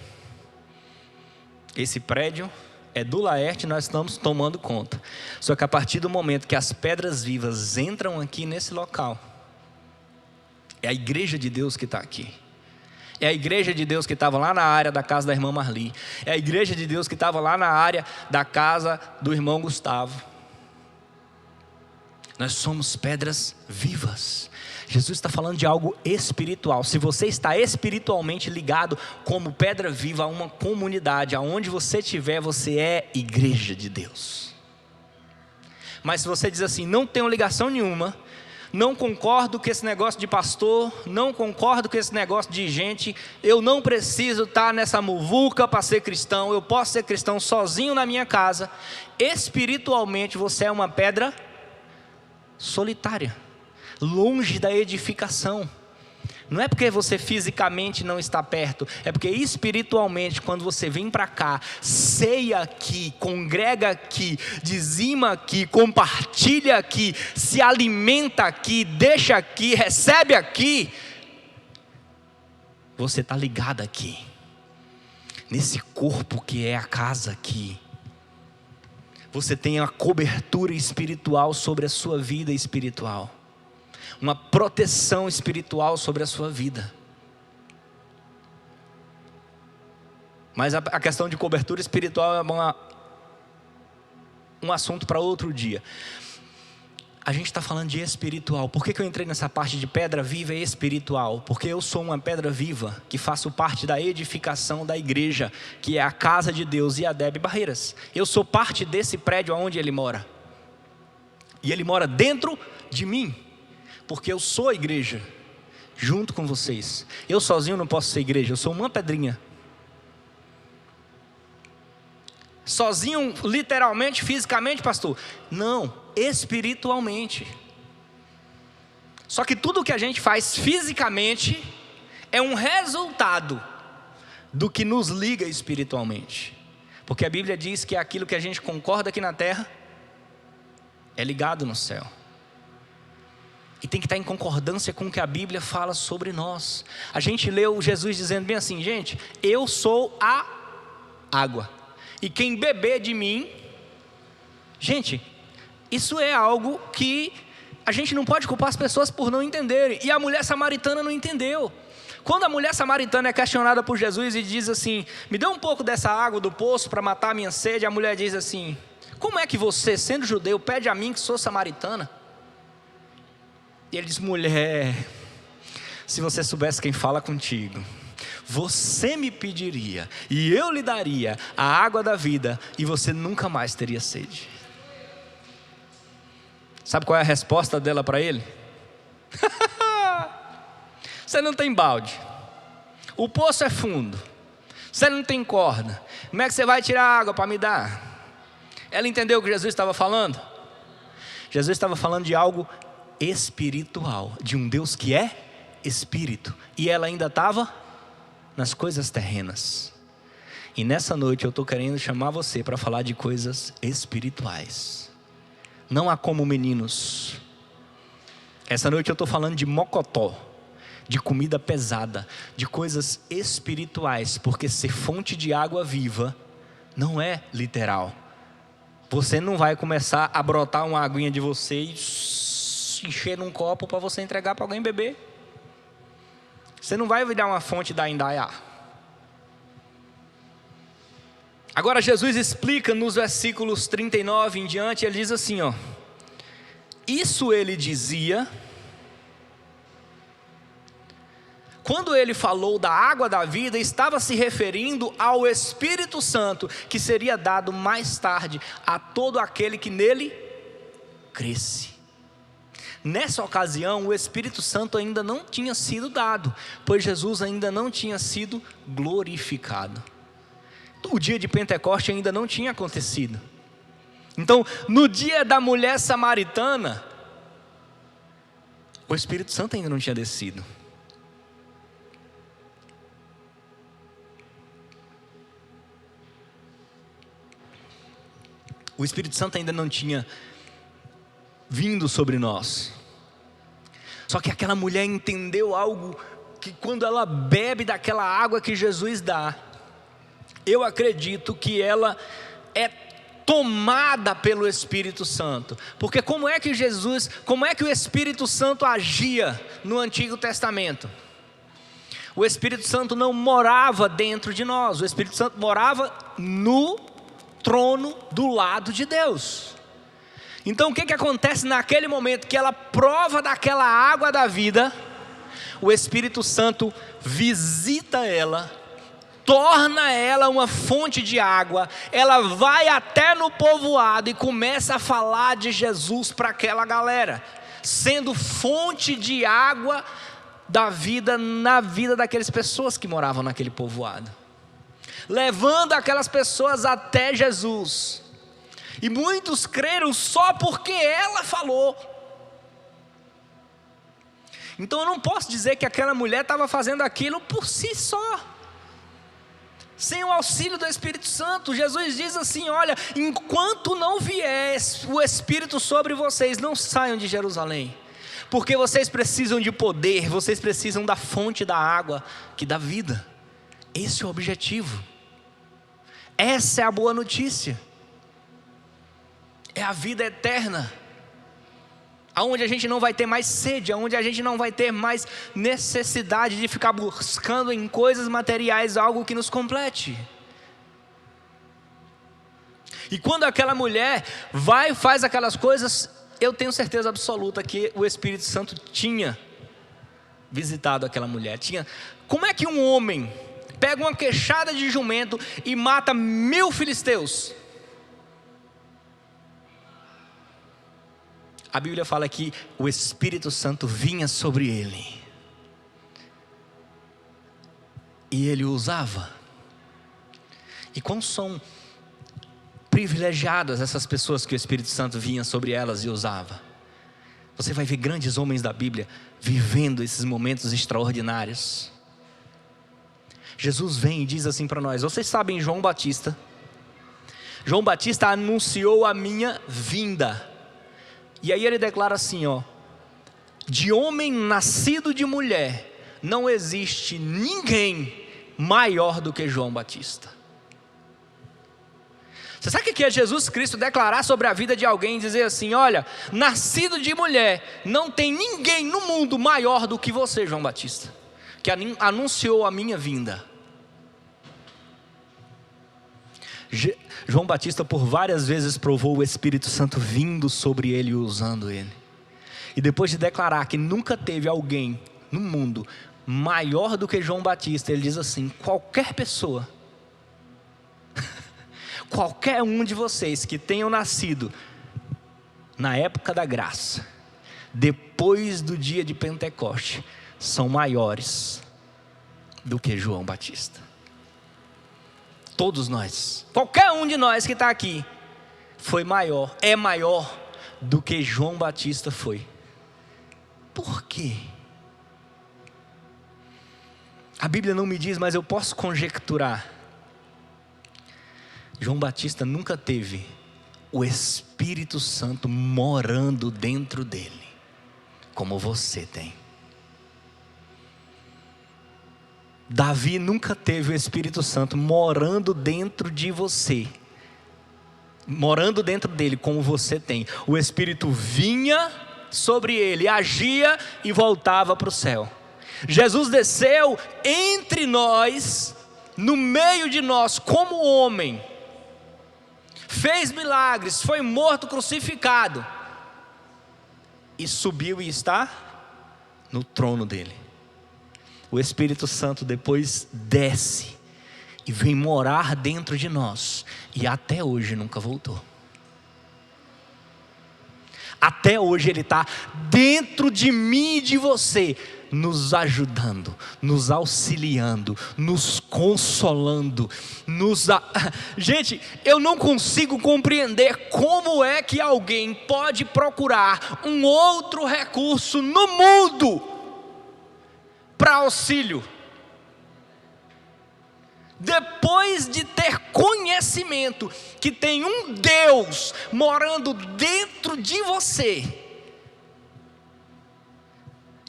Esse prédio é do Laerte, nós estamos tomando conta. Só que a partir do momento que as pedras vivas entram aqui nesse local, é a igreja de Deus que está aqui. É a igreja de Deus que estava lá na área da casa da irmã Marli. É a igreja de Deus que estava lá na área da casa do irmão Gustavo. Nós somos pedras vivas. Jesus está falando de algo espiritual. Se você está espiritualmente ligado como pedra viva a uma comunidade, aonde você estiver, você é igreja de Deus. Mas se você diz assim, não tenho ligação nenhuma, não concordo com esse negócio de pastor, não concordo com esse negócio de gente, eu não preciso estar nessa muvuca para ser cristão, eu posso ser cristão sozinho na minha casa, espiritualmente você é uma pedra solitária, longe da edificação. Não é porque você fisicamente não está perto, é porque espiritualmente, quando você vem para cá, ceia aqui, congrega aqui, dizima aqui, compartilha aqui, se alimenta aqui, deixa aqui, recebe aqui, você está ligado aqui, nesse corpo que é a casa aqui. Você tem a cobertura espiritual sobre a sua vida espiritual, uma proteção espiritual sobre a sua vida. Mas a questão de cobertura espiritual é um assunto para outro dia. A gente está falando de espiritual. Por que eu entrei nessa parte de pedra viva e espiritual? Porque eu sou uma pedra viva, que faço parte da edificação da igreja, que é a casa de Deus e a Deb Barreiras. Eu sou parte desse prédio onde ele mora. E ele mora dentro de mim, porque eu sou a igreja, junto com vocês. Eu sozinho não posso ser igreja, eu sou uma pedrinha. Sozinho, literalmente, fisicamente, pastor? Não, espiritualmente. Só que tudo que a gente faz fisicamente é um resultado do que nos liga espiritualmente. Porque a Bíblia diz que aquilo que a gente concorda aqui na terra é ligado no céu. E tem que estar em concordância com o que a Bíblia fala sobre nós. A gente leu Jesus dizendo bem assim, gente, eu sou a água, e quem beber de mim, gente, isso é algo que a gente não pode culpar as pessoas por não entenderem. E a mulher samaritana não entendeu. Quando a mulher samaritana é questionada por Jesus e diz assim, me dê um pouco dessa água do poço para matar a minha sede, a mulher diz assim, como é que você, sendo judeu, pede a mim que sou samaritana? E ele diz, mulher, se você soubesse quem fala contigo, você me pediria e eu lhe daria a água da vida e você nunca mais teria sede. Sabe qual é a resposta dela para ele? Você não tem balde, o poço é fundo, você não tem corda, como é que você vai tirar água para me dar? Ela entendeu o que Jesus estava falando? Jesus estava falando de algo espiritual, de um Deus que é espírito, e ela ainda estava nas coisas terrenas. E nessa noite eu estou querendo chamar você para falar de coisas espirituais. Não há como meninos. Essa noite eu estou falando de mocotó, de comida pesada, de coisas espirituais, porque ser fonte de água viva não é literal. Você não vai começar a brotar uma aguinha de você e encher num copo para você entregar para alguém beber. Você não vai virar uma fonte da Indaiá. Agora Jesus explica nos versículos 39 em diante, ele diz assim, ó: isso ele dizia quando ele falou da água da vida, estava se referindo ao Espírito Santo, que seria dado mais tarde a todo aquele que nele cresce. Nessa ocasião, o Espírito Santo ainda não tinha sido dado, pois Jesus ainda não tinha sido glorificado. O dia de Pentecoste ainda não tinha acontecido. Então, no dia da mulher samaritana, o Espírito Santo ainda não tinha descido. O Espírito Santo ainda não tinha vindo sobre nós. Só que aquela mulher entendeu algo, que quando ela bebe daquela água que Jesus dá, eu acredito que ela é tomada pelo Espírito Santo. Porque como é que o Espírito Santo agia no Antigo Testamento? O Espírito Santo não morava dentro de nós, o Espírito Santo morava no trono do lado de Deus. Então o que acontece naquele momento que ela prova daquela água da vida? O Espírito Santo visita ela, torna ela uma fonte de água, ela vai até no povoado e começa a falar de Jesus para aquela galera, sendo fonte de água da vida na vida daquelas pessoas que moravam naquele povoado, levando aquelas pessoas até Jesus. E muitos creram só porque ela falou. Então eu não posso dizer que aquela mulher estava fazendo aquilo por si só, sem o auxílio do Espírito Santo. Jesus diz assim: olha, enquanto não vier o Espírito sobre vocês, não saiam de Jerusalém, porque vocês precisam de poder, vocês precisam da fonte da água que dá vida. Esse é o objetivo. Essa é a boa notícia. É a vida eterna, aonde a gente não vai ter mais sede, aonde a gente não vai ter mais necessidade de ficar buscando em coisas materiais algo que nos complete. E quando aquela mulher vai e faz aquelas coisas, eu tenho certeza absoluta que o Espírito Santo tinha visitado aquela mulher. Como é que um homem pega uma queixada de jumento e mata 1000 filisteus? A Bíblia fala que o Espírito Santo vinha sobre ele, e ele o usava. E quão são privilegiadas essas pessoas que o Espírito Santo vinha sobre elas e usava. Você vai ver grandes homens da Bíblia vivendo esses momentos extraordinários. Jesus vem e diz assim para nós: vocês sabem João Batista? João Batista anunciou a minha vinda. E aí ele declara assim, ó: de homem nascido de mulher, não existe ninguém maior do que João Batista. Você sabe o que é Jesus Cristo declarar sobre a vida de alguém e dizer assim: olha, nascido de mulher, não tem ninguém no mundo maior do que você, João Batista, que anunciou a minha vinda. João Batista por várias vezes provou o Espírito Santo vindo sobre ele e usando ele. E depois de declarar que nunca teve alguém no mundo maior do que João Batista, ele diz assim: qualquer pessoa, qualquer um de vocês que tenham nascido na época da graça, depois do dia de Pentecoste, são maiores do que João Batista. Todos nós, qualquer um de nós que está aqui, é maior do que João Batista foi. Por quê? A Bíblia não me diz, mas eu posso conjecturar. João Batista nunca teve o Espírito Santo morando dentro dele, como você tem. Davi nunca teve o Espírito Santo morando dentro de você, morando dentro dele como você tem. O Espírito vinha sobre ele, agia e voltava para o céu. Jesus desceu entre nós, no meio de nós, como homem, fez milagres, foi morto, crucificado, e subiu e está no trono dele. O Espírito Santo depois desce e vem morar dentro de nós, e até hoje nunca voltou. Até hoje ele está dentro de mim e de você, nos ajudando, nos auxiliando, nos consolando, Gente, eu não consigo compreender como é que alguém pode procurar um outro recurso no mundo para auxílio, depois de ter conhecimento que tem um Deus morando dentro de você.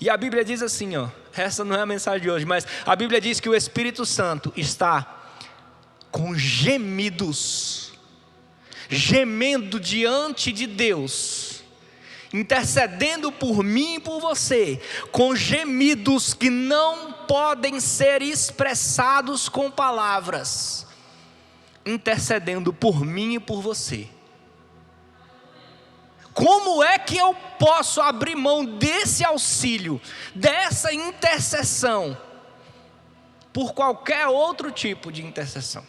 E a Bíblia diz assim, essa não é a mensagem de hoje, mas a Bíblia diz que o Espírito Santo está com gemidos, gemendo diante de Deus, intercedendo por mim e por você, com gemidos que não podem ser expressados com palavras, intercedendo por mim e por você. Como é que eu posso abrir mão desse auxílio, dessa intercessão, por qualquer outro tipo de intercessão,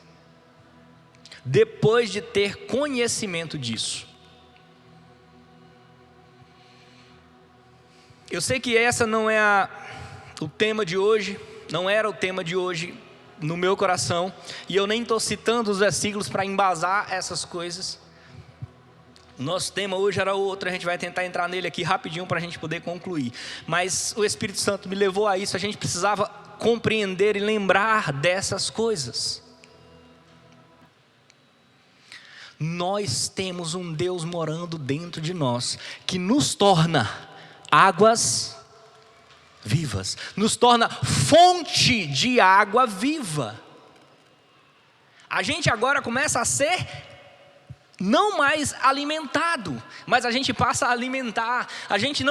depois de ter conhecimento disso? Eu sei que essa não é o tema de hoje, não era o tema de hoje no meu coração, e eu nem estou citando os versículos para embasar essas coisas. Nosso tema hoje era outro, a gente vai tentar entrar nele aqui rapidinho para a gente poder concluir. Mas o Espírito Santo me levou a isso, a gente precisava compreender e lembrar dessas coisas. Nós temos um Deus morando dentro de nós, que nos torna águas vivas, nos torna fonte de água viva. A gente agora começa a ser não mais alimentado, mas a gente passa a alimentar. A gente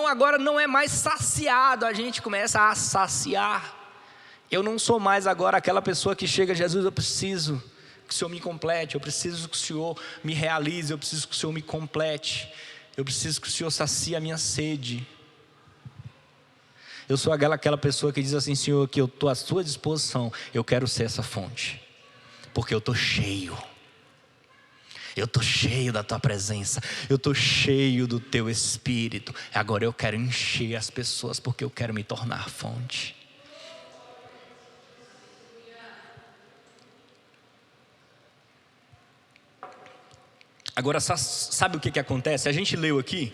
agora não é mais saciado, a gente começa a saciar. Eu não sou mais agora aquela pessoa que chega: Jesus, eu preciso que o Senhor me complete, eu preciso que o Senhor me realize, eu preciso que o Senhor me complete, eu preciso que o Senhor sacie a minha sede. Eu sou aquela pessoa que diz assim: Senhor, que eu estou à sua disposição, eu quero ser essa fonte, porque eu estou cheio. Eu estou cheio da tua presença, eu estou cheio do teu Espírito. Agora eu quero encher as pessoas, porque eu quero me tornar fonte. Agora sabe o que acontece? A gente leu aqui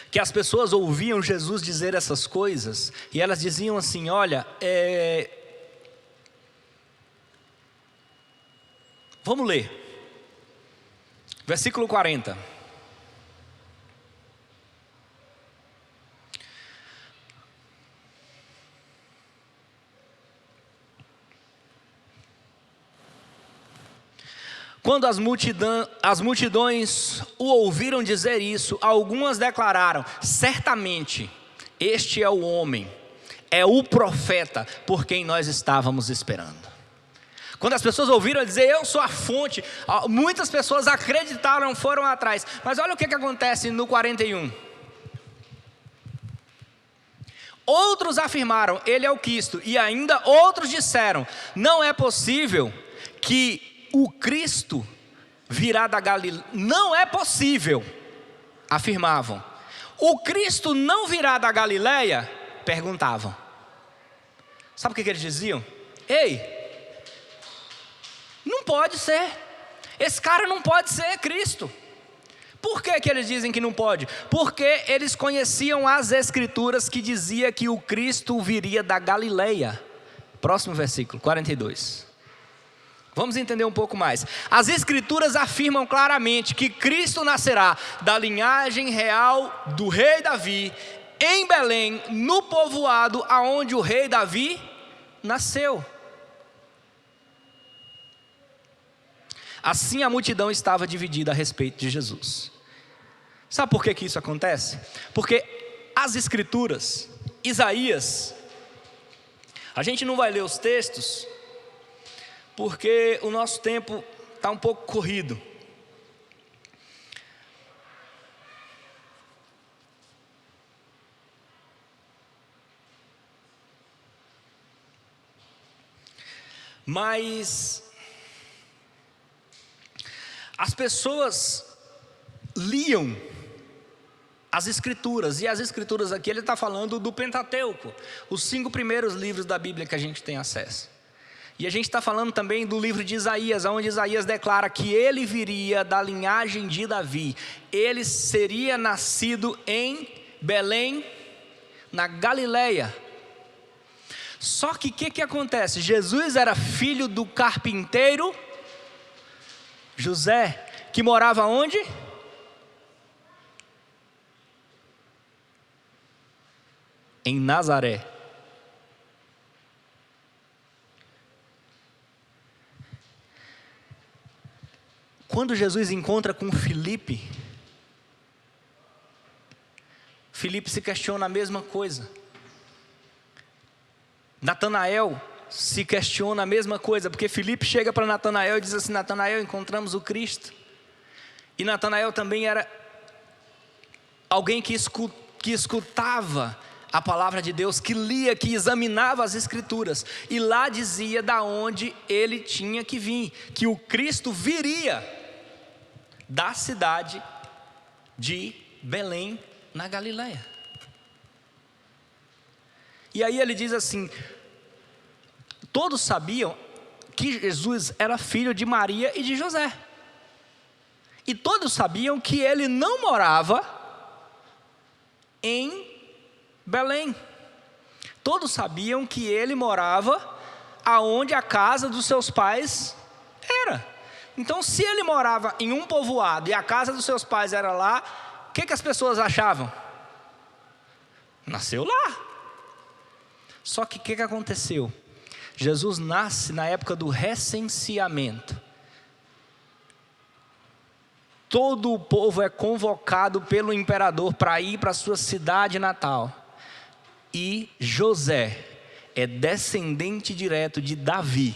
que as pessoas ouviam Jesus dizer essas coisas, e elas diziam assim: olha, vamos ler. Versículo 40. Quando as multidões o ouviram dizer isso, algumas declararam: certamente este é o homem, é o profeta por quem nós estávamos esperando. Quando as pessoas ouviram dizer: eu sou a fonte, muitas pessoas acreditaram, foram atrás. Mas olha o que acontece no 41. Outros afirmaram: ele é o Cristo. E ainda outros disseram: não é possível que o Cristo virá da Galileia. Não é possível, afirmavam. O Cristo não virá da Galileia? Perguntavam. Sabe o que eles diziam? Ei, não pode ser, esse cara não pode ser Cristo. Por que eles dizem que não pode? Porque eles conheciam as Escrituras que dizia que o Cristo viria da Galileia. Próximo versículo, 42. Vamos entender um pouco mais. As Escrituras afirmam claramente que Cristo nascerá da linhagem real do rei Davi, em Belém, no povoado aonde o rei Davi nasceu. Assim a multidão estava dividida a respeito de Jesus. Sabe por que isso acontece? Porque as Escrituras, Isaías, a gente não vai ler os textos, porque o nosso tempo está um pouco corrido. Mas as pessoas liam as Escrituras, e as Escrituras aqui ele está falando do Pentateuco, os 5 primeiros livros da Bíblia que a gente tem acesso. E a gente está falando também do livro de Isaías, onde Isaías declara que ele viria da linhagem de Davi. Ele seria nascido em Belém, na Galileia. Só que o que acontece? Jesus era filho do carpinteiro José, que morava onde? Em Nazaré. Quando Jesus encontra com Filipe, Filipe se questiona a mesma coisa. Natanael se questiona a mesma coisa, porque Filipe chega para Natanael e diz assim: Natanael, encontramos o Cristo. E Natanael também era alguém que escutava a palavra de Deus, que lia, que examinava as Escrituras, e lá dizia da onde ele tinha que vir, que o Cristo viria da cidade de Belém, na Galileia. E aí ele diz assim: todos sabiam que Jesus era filho de Maria e de José, e todos sabiam que ele não morava em Belém. Todos sabiam que ele morava aonde a casa dos seus pais era. Então, se ele morava em um povoado e a casa dos seus pais era lá, o que as pessoas achavam? Nasceu lá. Só que o que aconteceu? Jesus nasce na época do recenseamento. Todo o povo é convocado pelo imperador para ir para a sua cidade natal. E José é descendente direto de Davi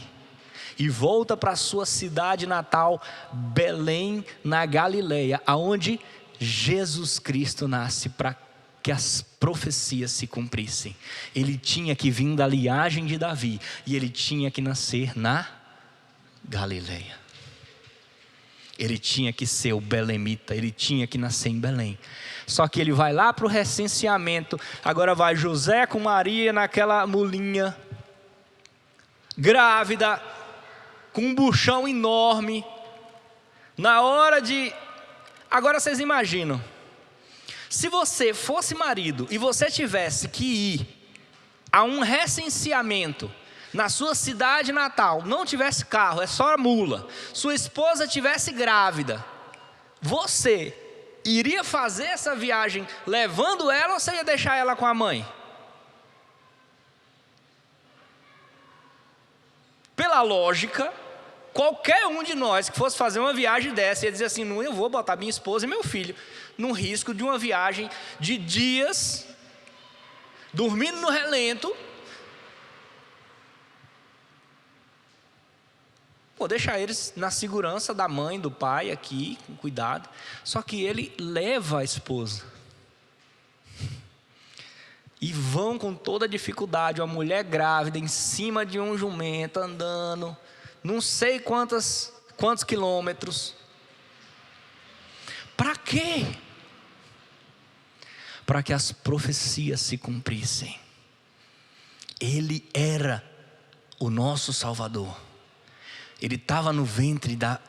e volta para a sua cidade natal, Belém, na Galileia, aonde Jesus Cristo nasce, para que as profecias se cumprissem. Ele tinha que vir da linhagem de Davi e ele tinha que nascer na Galileia. Ele tinha que ser o belemita, ele tinha que nascer em Belém. Só que ele vai lá para o recenseamento. Agora vai José com Maria naquela mulinha, grávida, com um buchão enorme. Na hora de... Agora vocês imaginam, se você fosse marido e você tivesse que ir a um recenseamento na sua cidade natal, não tivesse carro, é só a mula, sua esposa tivesse grávida, você iria fazer essa viagem levando ela ou você ia deixar ela com a mãe? Pela lógica, qualquer um de nós que fosse fazer uma viagem dessa ia dizer assim: não, eu vou botar minha esposa e meu filho num risco de uma viagem de dias, dormindo no relento. Vou deixar eles na segurança da mãe, do pai aqui, com cuidado. Só que ele leva a esposa. E vão com toda dificuldade, uma mulher grávida em cima de um jumento, andando, não sei quantos quilômetros. Para quê? Para que as profecias se cumprissem. Ele era o nosso Salvador. Ele estava no ventre da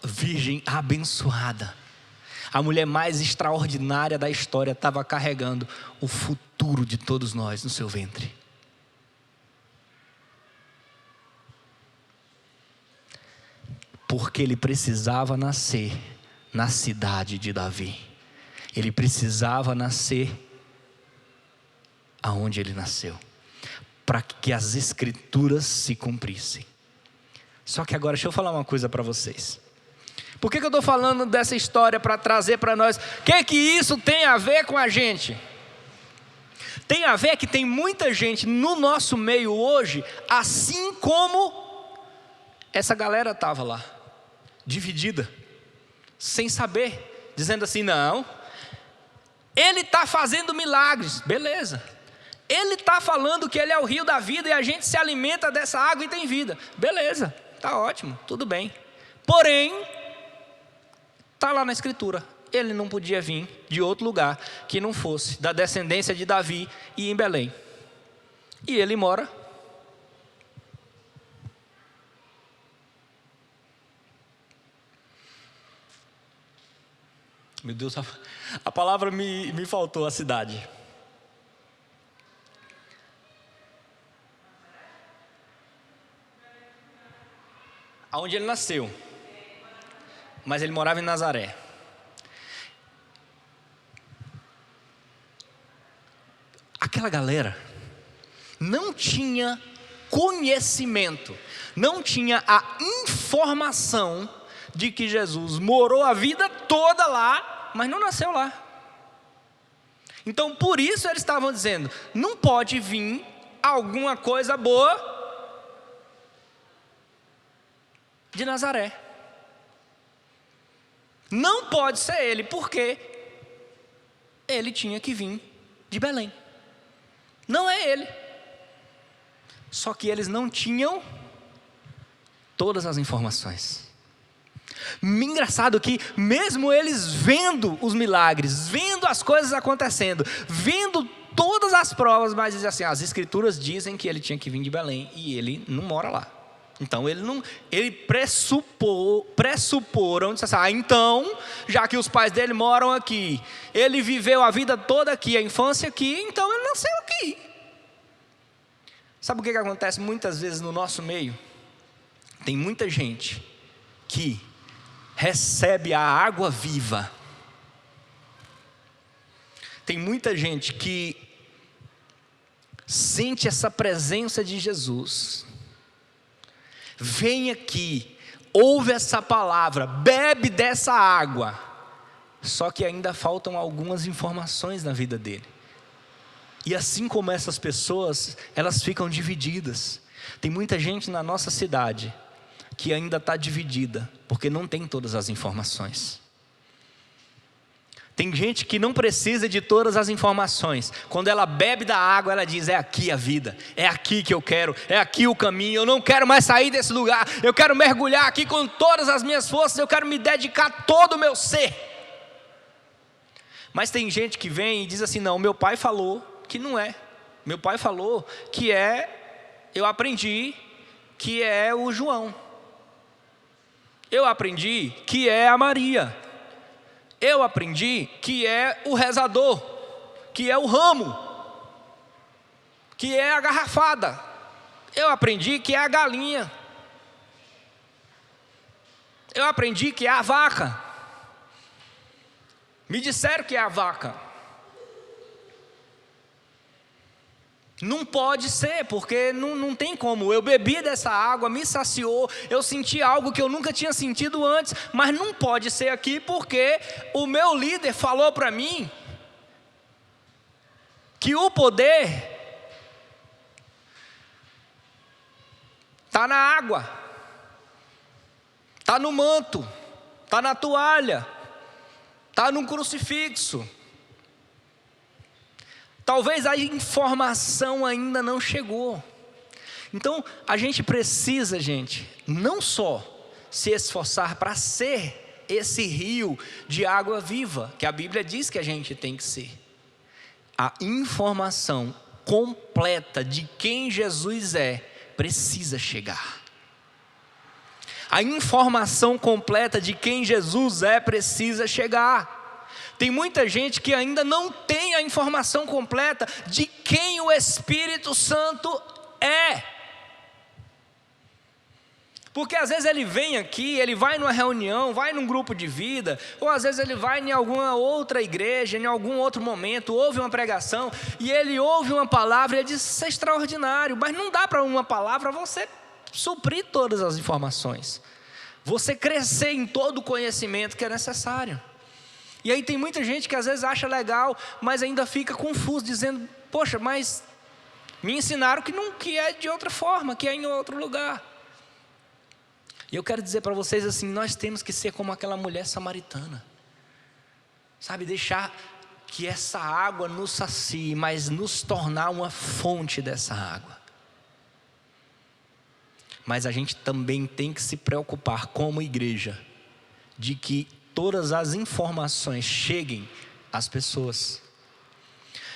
Virgem abençoada. A mulher mais extraordinária da história estava carregando o futuro de todos nós no seu ventre. Porque ele precisava nascer na cidade de Davi. Ele precisava nascer aonde ele nasceu. para que as Escrituras se cumprissem. Só que agora deixa eu falar uma coisa para vocês. Por que eu estou falando dessa história para trazer para nós? O que isso tem a ver com a gente? Tem a ver que tem muita gente no nosso meio hoje, assim como essa galera estava lá, dividida, sem saber, dizendo assim: não, ele está fazendo milagres, beleza. Ele está falando que ele é o rio da vida e a gente se alimenta dessa água e tem vida, beleza, está ótimo, tudo bem. Porém, está lá na Escritura, ele não podia vir de outro lugar que não fosse da descendência de Davi e em Belém. E ele mora. Meu Deus, a palavra me faltou, a cidade. Aonde ele nasceu. Mas ele morava em Nazaré. Aquela galera não tinha conhecimento, não tinha a informação de que Jesus morou a vida toda lá, mas não nasceu lá. Então por isso eles estavam dizendo: não pode vir alguma coisa boa de Nazaré. Não pode ser ele, porque ele tinha que vir de Belém. Não é ele. Só que eles não tinham todas as informações. Engraçado que mesmo eles vendo os milagres, vendo as coisas acontecendo, vendo todas as provas, mas dizem assim: as Escrituras dizem que ele tinha que vir de Belém e ele não mora lá. Então ele pressuporam, disse assim: então, já que os pais dele moram aqui, ele viveu a vida toda aqui, a infância aqui, então ele nasceu aqui. Sabe o que acontece muitas vezes no nosso meio? Tem muita gente que recebe a água viva. Tem muita gente que sente essa presença de Jesus, vem aqui, ouve essa palavra, bebe dessa água, só que ainda faltam algumas informações na vida dele. E assim como essas pessoas, elas ficam divididas. Tem muita gente na nossa cidade que ainda está dividida, porque não tem todas as informações. Tem gente que não precisa de todas as informações. Quando ela bebe da água, ela diz: é aqui a vida, é aqui que eu quero, é aqui o caminho, eu não quero mais sair desse lugar, eu quero mergulhar aqui com todas as minhas forças, eu quero me dedicar todo o meu ser. Mas tem gente que vem e diz assim: não, meu pai falou que não é, meu pai falou que é, eu aprendi que é o João, eu aprendi que é a Maria, eu aprendi que é o rezador, que é o ramo, que é a garrafada, eu aprendi que é a galinha, eu aprendi que é a vaca, me disseram que é a vaca. Não pode ser, porque não tem como. Eu bebi dessa água, me saciou, eu senti algo que eu nunca tinha sentido antes, mas não pode ser aqui, porque o meu líder falou para mim que o poder está na água, está no manto, está na toalha, está no crucifixo. Talvez a informação ainda não chegou. Então a gente precisa, gente, não só se esforçar para ser esse rio de água viva, que a Bíblia diz que a gente tem que ser. A informação completa de quem Jesus é precisa chegar. A informação completa de quem Jesus é precisa chegar. Tem muita gente que ainda não tem a informação completa de quem o Espírito Santo é. Porque às vezes ele vem aqui, ele vai numa reunião, vai num grupo de vida, ou às vezes ele vai em alguma outra igreja, em algum outro momento, ouve uma pregação, e ele ouve uma palavra e ele diz: isso é extraordinário, mas não dá para uma palavra você suprir todas as informações, você crescer em todo o conhecimento que é necessário. E aí tem muita gente que às vezes acha legal, mas ainda fica confuso, dizendo: poxa, mas me ensinaram que é de outra forma, que é em outro lugar. E eu quero dizer para vocês assim: nós temos que ser como aquela mulher samaritana, sabe, deixar que essa água nos sacie, mas nos tornar uma fonte dessa água. Mas a gente também tem que se preocupar como igreja, de que todas as informações cheguem às pessoas,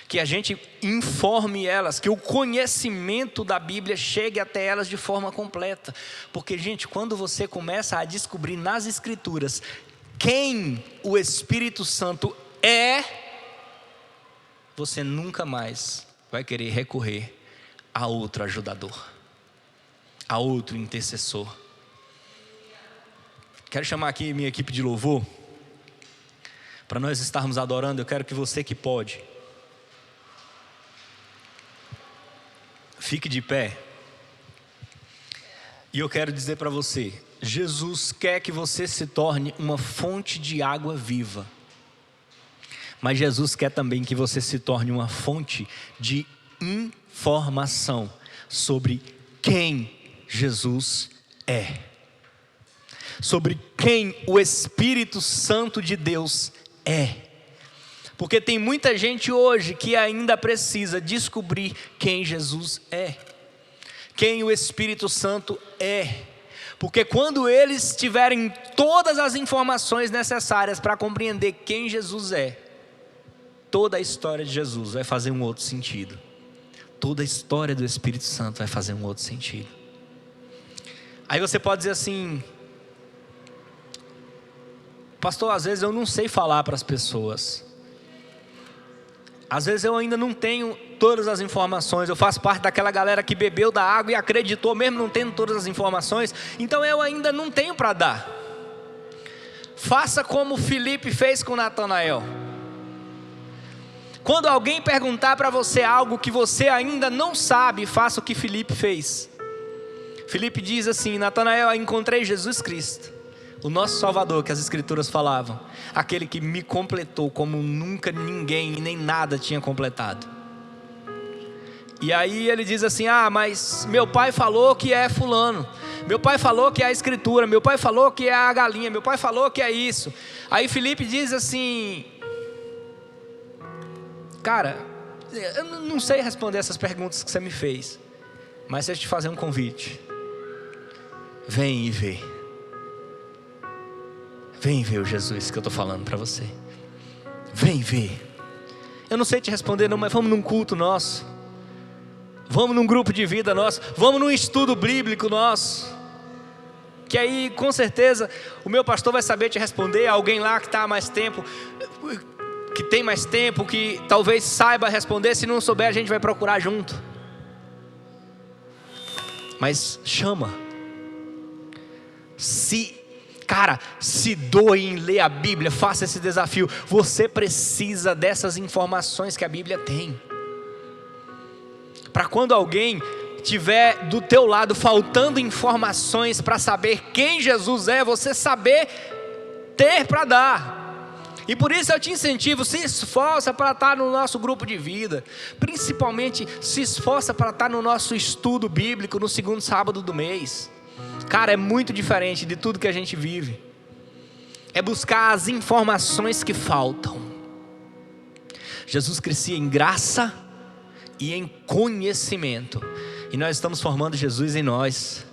que a gente informe elas, que o conhecimento da Bíblia chegue até elas de forma completa. Porque, gente, quando você começa a descobrir nas Escrituras quem o Espírito Santo é, você nunca mais vai querer recorrer a outro ajudador, a outro intercessor. Quero chamar aqui minha equipe de louvor, para nós estarmos adorando. Eu quero que você que pode, fique de pé. E eu quero dizer para você: Jesus quer que você se torne uma fonte de água viva. Mas Jesus quer também que você se torne uma fonte de informação sobre quem Jesus é, sobre quem o Espírito Santo de Deus é. Porque tem muita gente hoje que ainda precisa descobrir quem Jesus é, quem o Espírito Santo é. Porque quando eles tiverem todas as informações necessárias para compreender quem Jesus é, toda a história de Jesus vai fazer um outro sentido. Toda a história do Espírito Santo vai fazer um outro sentido. Aí você pode dizer assim: pastor, às vezes eu não sei falar para as pessoas. Às vezes eu ainda não tenho todas as informações. Eu faço parte daquela galera que bebeu da água e acreditou mesmo não tendo todas as informações. Então eu ainda não tenho para dar. Faça como Filipe fez com Natanael. Quando alguém perguntar para você algo que você ainda não sabe, faça o que Filipe fez. Filipe diz assim: Natanael, encontrei Jesus Cristo, o nosso Salvador, que as Escrituras falavam, aquele que me completou como nunca ninguém e nem nada tinha completado. E aí ele diz assim: mas meu pai falou que é fulano, meu pai falou que é a Escritura, meu pai falou que é a galinha, meu pai falou que é isso. Aí Filipe diz assim: cara, eu não sei responder essas perguntas que você me fez, mas deixa eu te fazer um convite. Vem e vê. Vem ver o Jesus que eu estou falando para você. Vem ver. Eu não sei te responder não, mas vamos num culto nosso, vamos num grupo de vida nosso, vamos num estudo bíblico nosso, que aí com certeza o meu pastor vai saber te responder. Alguém lá que está há mais tempo, que tem mais tempo, que talvez saiba responder. Se não souber, a gente vai procurar junto. Mas chama. Se doe em ler a Bíblia, faça esse desafio. Você precisa dessas informações que a Bíblia tem, para quando alguém tiver do teu lado faltando informações para saber quem Jesus é, você saber ter para dar. E por isso eu te incentivo: se esforça para estar no nosso grupo de vida, principalmente se esforça para estar no nosso estudo bíblico no segundo sábado do mês. Cara, é muito diferente de tudo que a gente vive. É buscar as informações que faltam. Jesus crescia em graça e em conhecimento, e nós estamos formando Jesus em nós.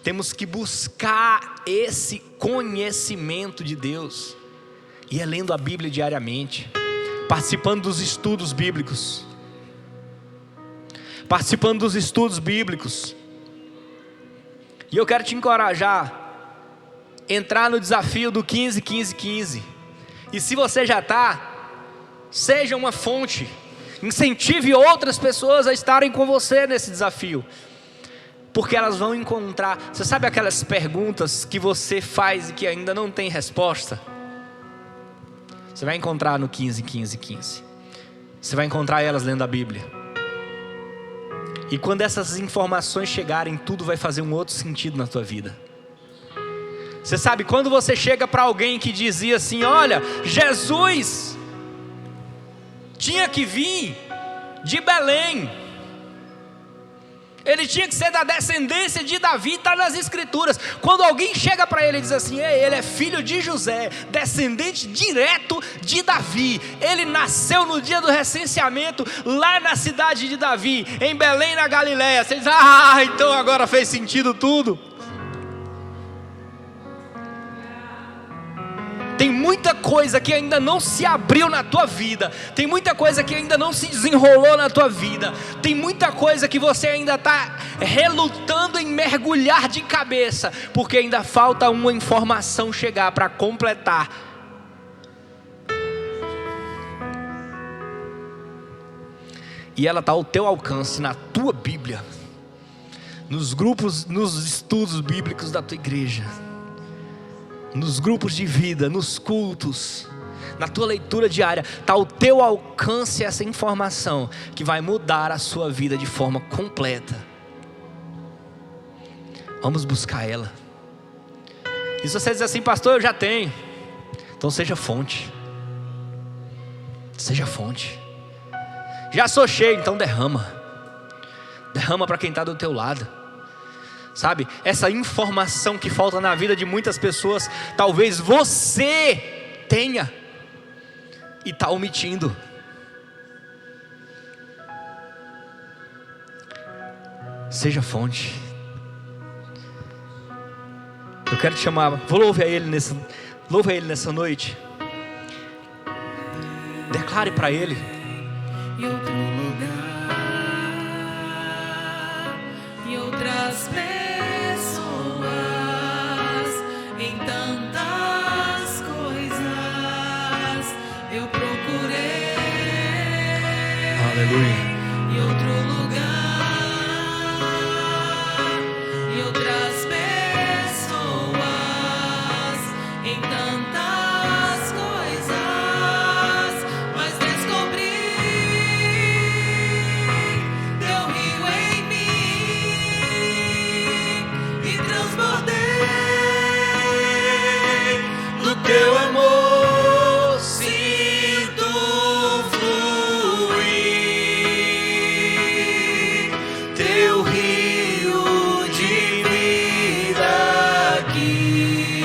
Temos que buscar esse conhecimento de Deus, e é lendo a Bíblia diariamente, participando dos estudos bíblicos. E eu quero te encorajar a entrar no desafio do 15, 15, 15. E se você já está, seja uma fonte, incentive outras pessoas a estarem com você nesse desafio. porque elas vão encontrar. Você sabe aquelas perguntas que você faz e que ainda não tem resposta? Você vai encontrar no 15:15:15. Você vai encontrar elas lendo a Bíblia. E quando essas informações chegarem, tudo vai fazer um outro sentido na tua vida. Você sabe, quando você chega para alguém que dizia assim: olha, Jesus tinha que vir de Belém, ele tinha que ser da descendência de Davi, está nas escrituras. Quando alguém chega para ele e diz assim: ele é filho de José, descendente direto de Davi, ele nasceu no dia do recenseamento lá na cidade de Davi, em Belém, na Galileia. Você diz: então agora fez sentido tudo. Tem muita coisa que ainda não se abriu na tua vida. Tem muita coisa que ainda não se desenrolou na tua vida. Tem muita coisa que você ainda está relutando em mergulhar de cabeça, porque ainda falta uma informação chegar para completar. E ela está ao teu alcance na tua Bíblia, nos grupos, nos estudos bíblicos da tua igreja, nos grupos de vida, nos cultos, na tua leitura diária. Está ao teu alcance essa informação que vai mudar a sua vida de forma completa. Vamos buscar ela. E se você diz assim: pastor, eu já tenho, então seja fonte. Seja fonte. Já sou cheio, então derrama. Derrama para quem está do teu lado. Sabe, essa informação que falta na vida de muitas pessoas, talvez você tenha e está omitindo. Seja fonte. Eu quero te chamar, vou louvar Ele nessa noite. Declare para Ele. Em outro lugar, em outras pessoas, em tantas coisas eu procurei. Aleluia. Em outro lugar, em outras pessoas, em tantas coisas, mas descobri teu rio em mim e transbordei no teu amor, sinto fluir teu rio de vida aqui.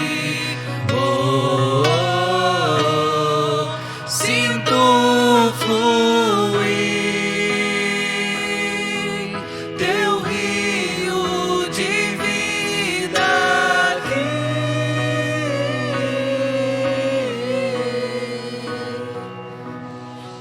Oh, sinto fluir teu rio de vida aqui.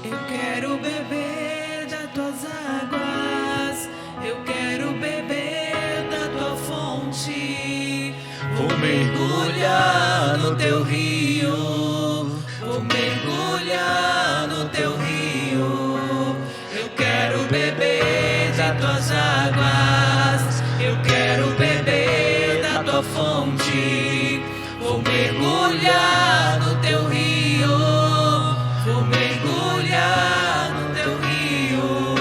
Eu quero beber das tuas águas, eu quero beber da tua fonte. Vou mergulhar no teu rio, vou mergulhar no teu rio. Eu quero beber das tuas águas, eu quero beber da tua fonte. Vou mergulhar no teu rio, vou mergulhar no teu rio.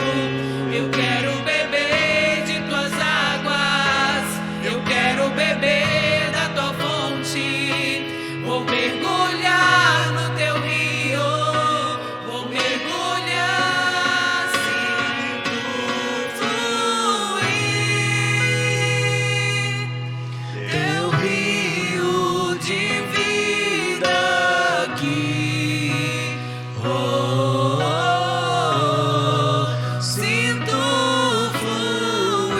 Eu quero beber de tuas águas, eu quero beber da tua fonte. Vou mergulhar no teu rio, vou mergulhar, sinto fluir teu rio de vida aqui. Oh, sinto fluir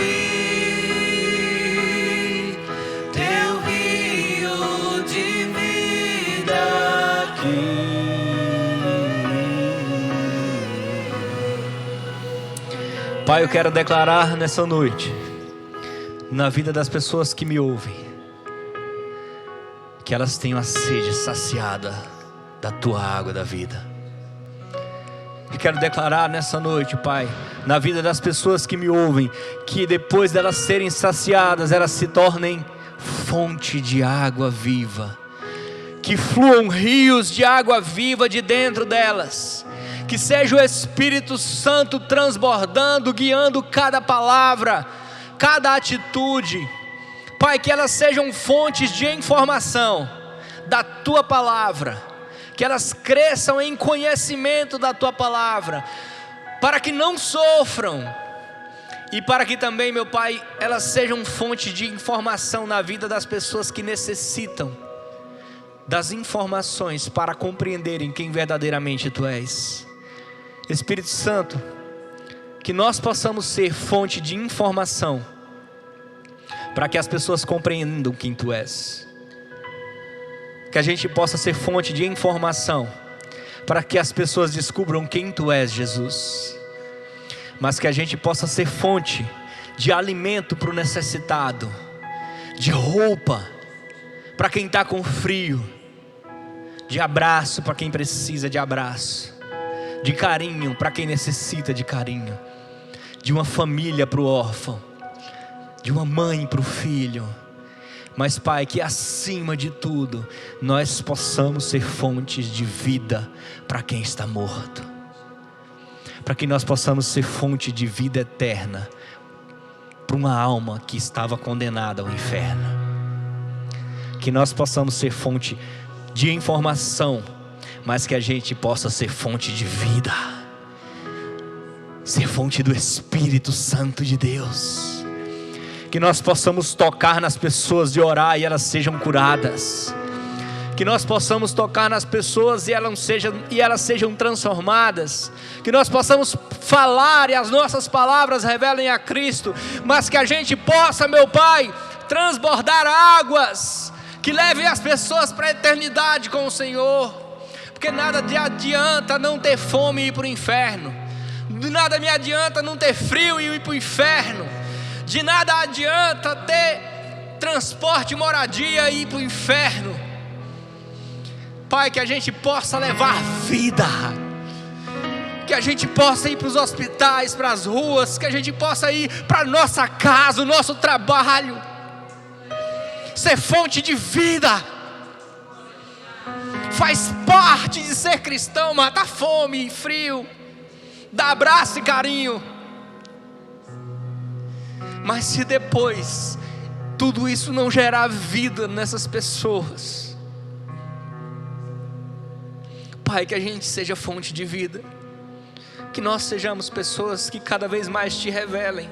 teu rio de vida aqui. Pai, eu quero declarar nessa noite, na vida das pessoas que me ouvem, que elas tenham a sede saciada da tua água da vida, E quero declarar nessa noite, Pai, na vida das pessoas que me ouvem, que depois delas serem saciadas, elas se tornem fonte de água viva, que fluam rios de água viva de dentro delas, que seja o Espírito Santo transbordando, guiando cada palavra, cada atitude, Pai, que elas sejam fontes de informação da Tua Palavra, que elas cresçam em conhecimento da Tua Palavra, para que não sofram, e para que também, meu Pai, elas sejam fonte de informação na vida das pessoas que necessitam das informações para compreenderem quem verdadeiramente Tu és. Espírito Santo, que nós possamos ser fonte de informação, para que as pessoas compreendam quem Tu és. Que a gente possa ser fonte de informação, para que as pessoas descubram quem Tu és, Jesus. Mas que a gente possa ser fonte de alimento para o necessitado, de roupa para quem está com frio, de abraço para quem precisa de abraço, de carinho para quem necessita de carinho, de uma família para o órfão, de uma mãe para o filho. Mas, Pai, que acima de tudo nós possamos ser fontes de vida para quem está morto, para que nós possamos ser fonte de vida eterna para uma alma que estava condenada ao inferno. Que nós possamos ser fonte de informação, mas que a gente possa ser fonte de vida, ser fonte do Espírito Santo de Deus. Que nós possamos tocar nas pessoas e orar e elas sejam curadas. Que nós possamos tocar nas pessoas e elas sejam transformadas. Que nós possamos falar e as nossas palavras revelem a Cristo. Mas que a gente possa, meu Pai, transbordar águas que levem as pessoas para a eternidade com o Senhor. Porque nada me adianta não ter fome e ir para o inferno. De nada me adianta não ter frio e ir para o inferno. De nada adianta ter transporte e moradia e ir para o inferno. Pai, que a gente possa levar vida, que a gente possa ir para os hospitais, para as ruas, que a gente possa ir para a nossa casa, o nosso trabalho, ser fonte de vida. Faz parte de ser cristão, matar fome e frio, dar abraço e carinho. Mas se depois tudo isso não gerar vida nessas pessoas, Pai, que a gente seja fonte de vida, que nós sejamos pessoas que cada vez mais Te revelem.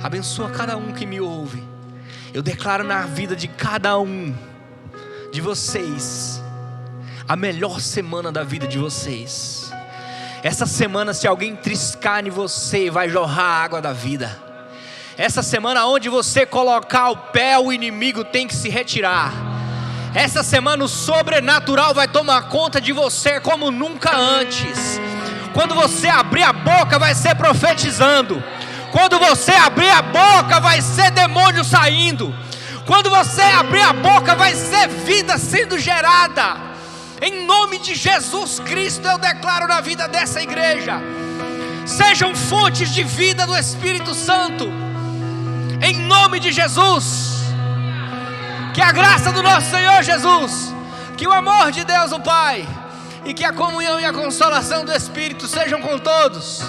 Abençoa cada um que me ouve. Eu declaro na vida de cada um de vocês a melhor semana da vida de vocês. Essa semana, se alguém triscar em você, vai jorrar a água da vida. Essa semana, onde você colocar o pé, o inimigo tem que se retirar. Essa semana o sobrenatural vai tomar conta de você como nunca antes. Quando você abrir a boca, vai ser profetizando. Quando você abrir a boca, vai ser demônio saindo. Quando você abrir a boca, vai ser vida sendo gerada. Em nome de Jesus Cristo, eu declaro na vida dessa igreja: sejam fontes de vida do Espírito Santo. Em nome de Jesus. Que a graça do nosso Senhor Jesus, que o amor de Deus o Pai, e que a comunhão e a consolação do Espírito sejam com todos.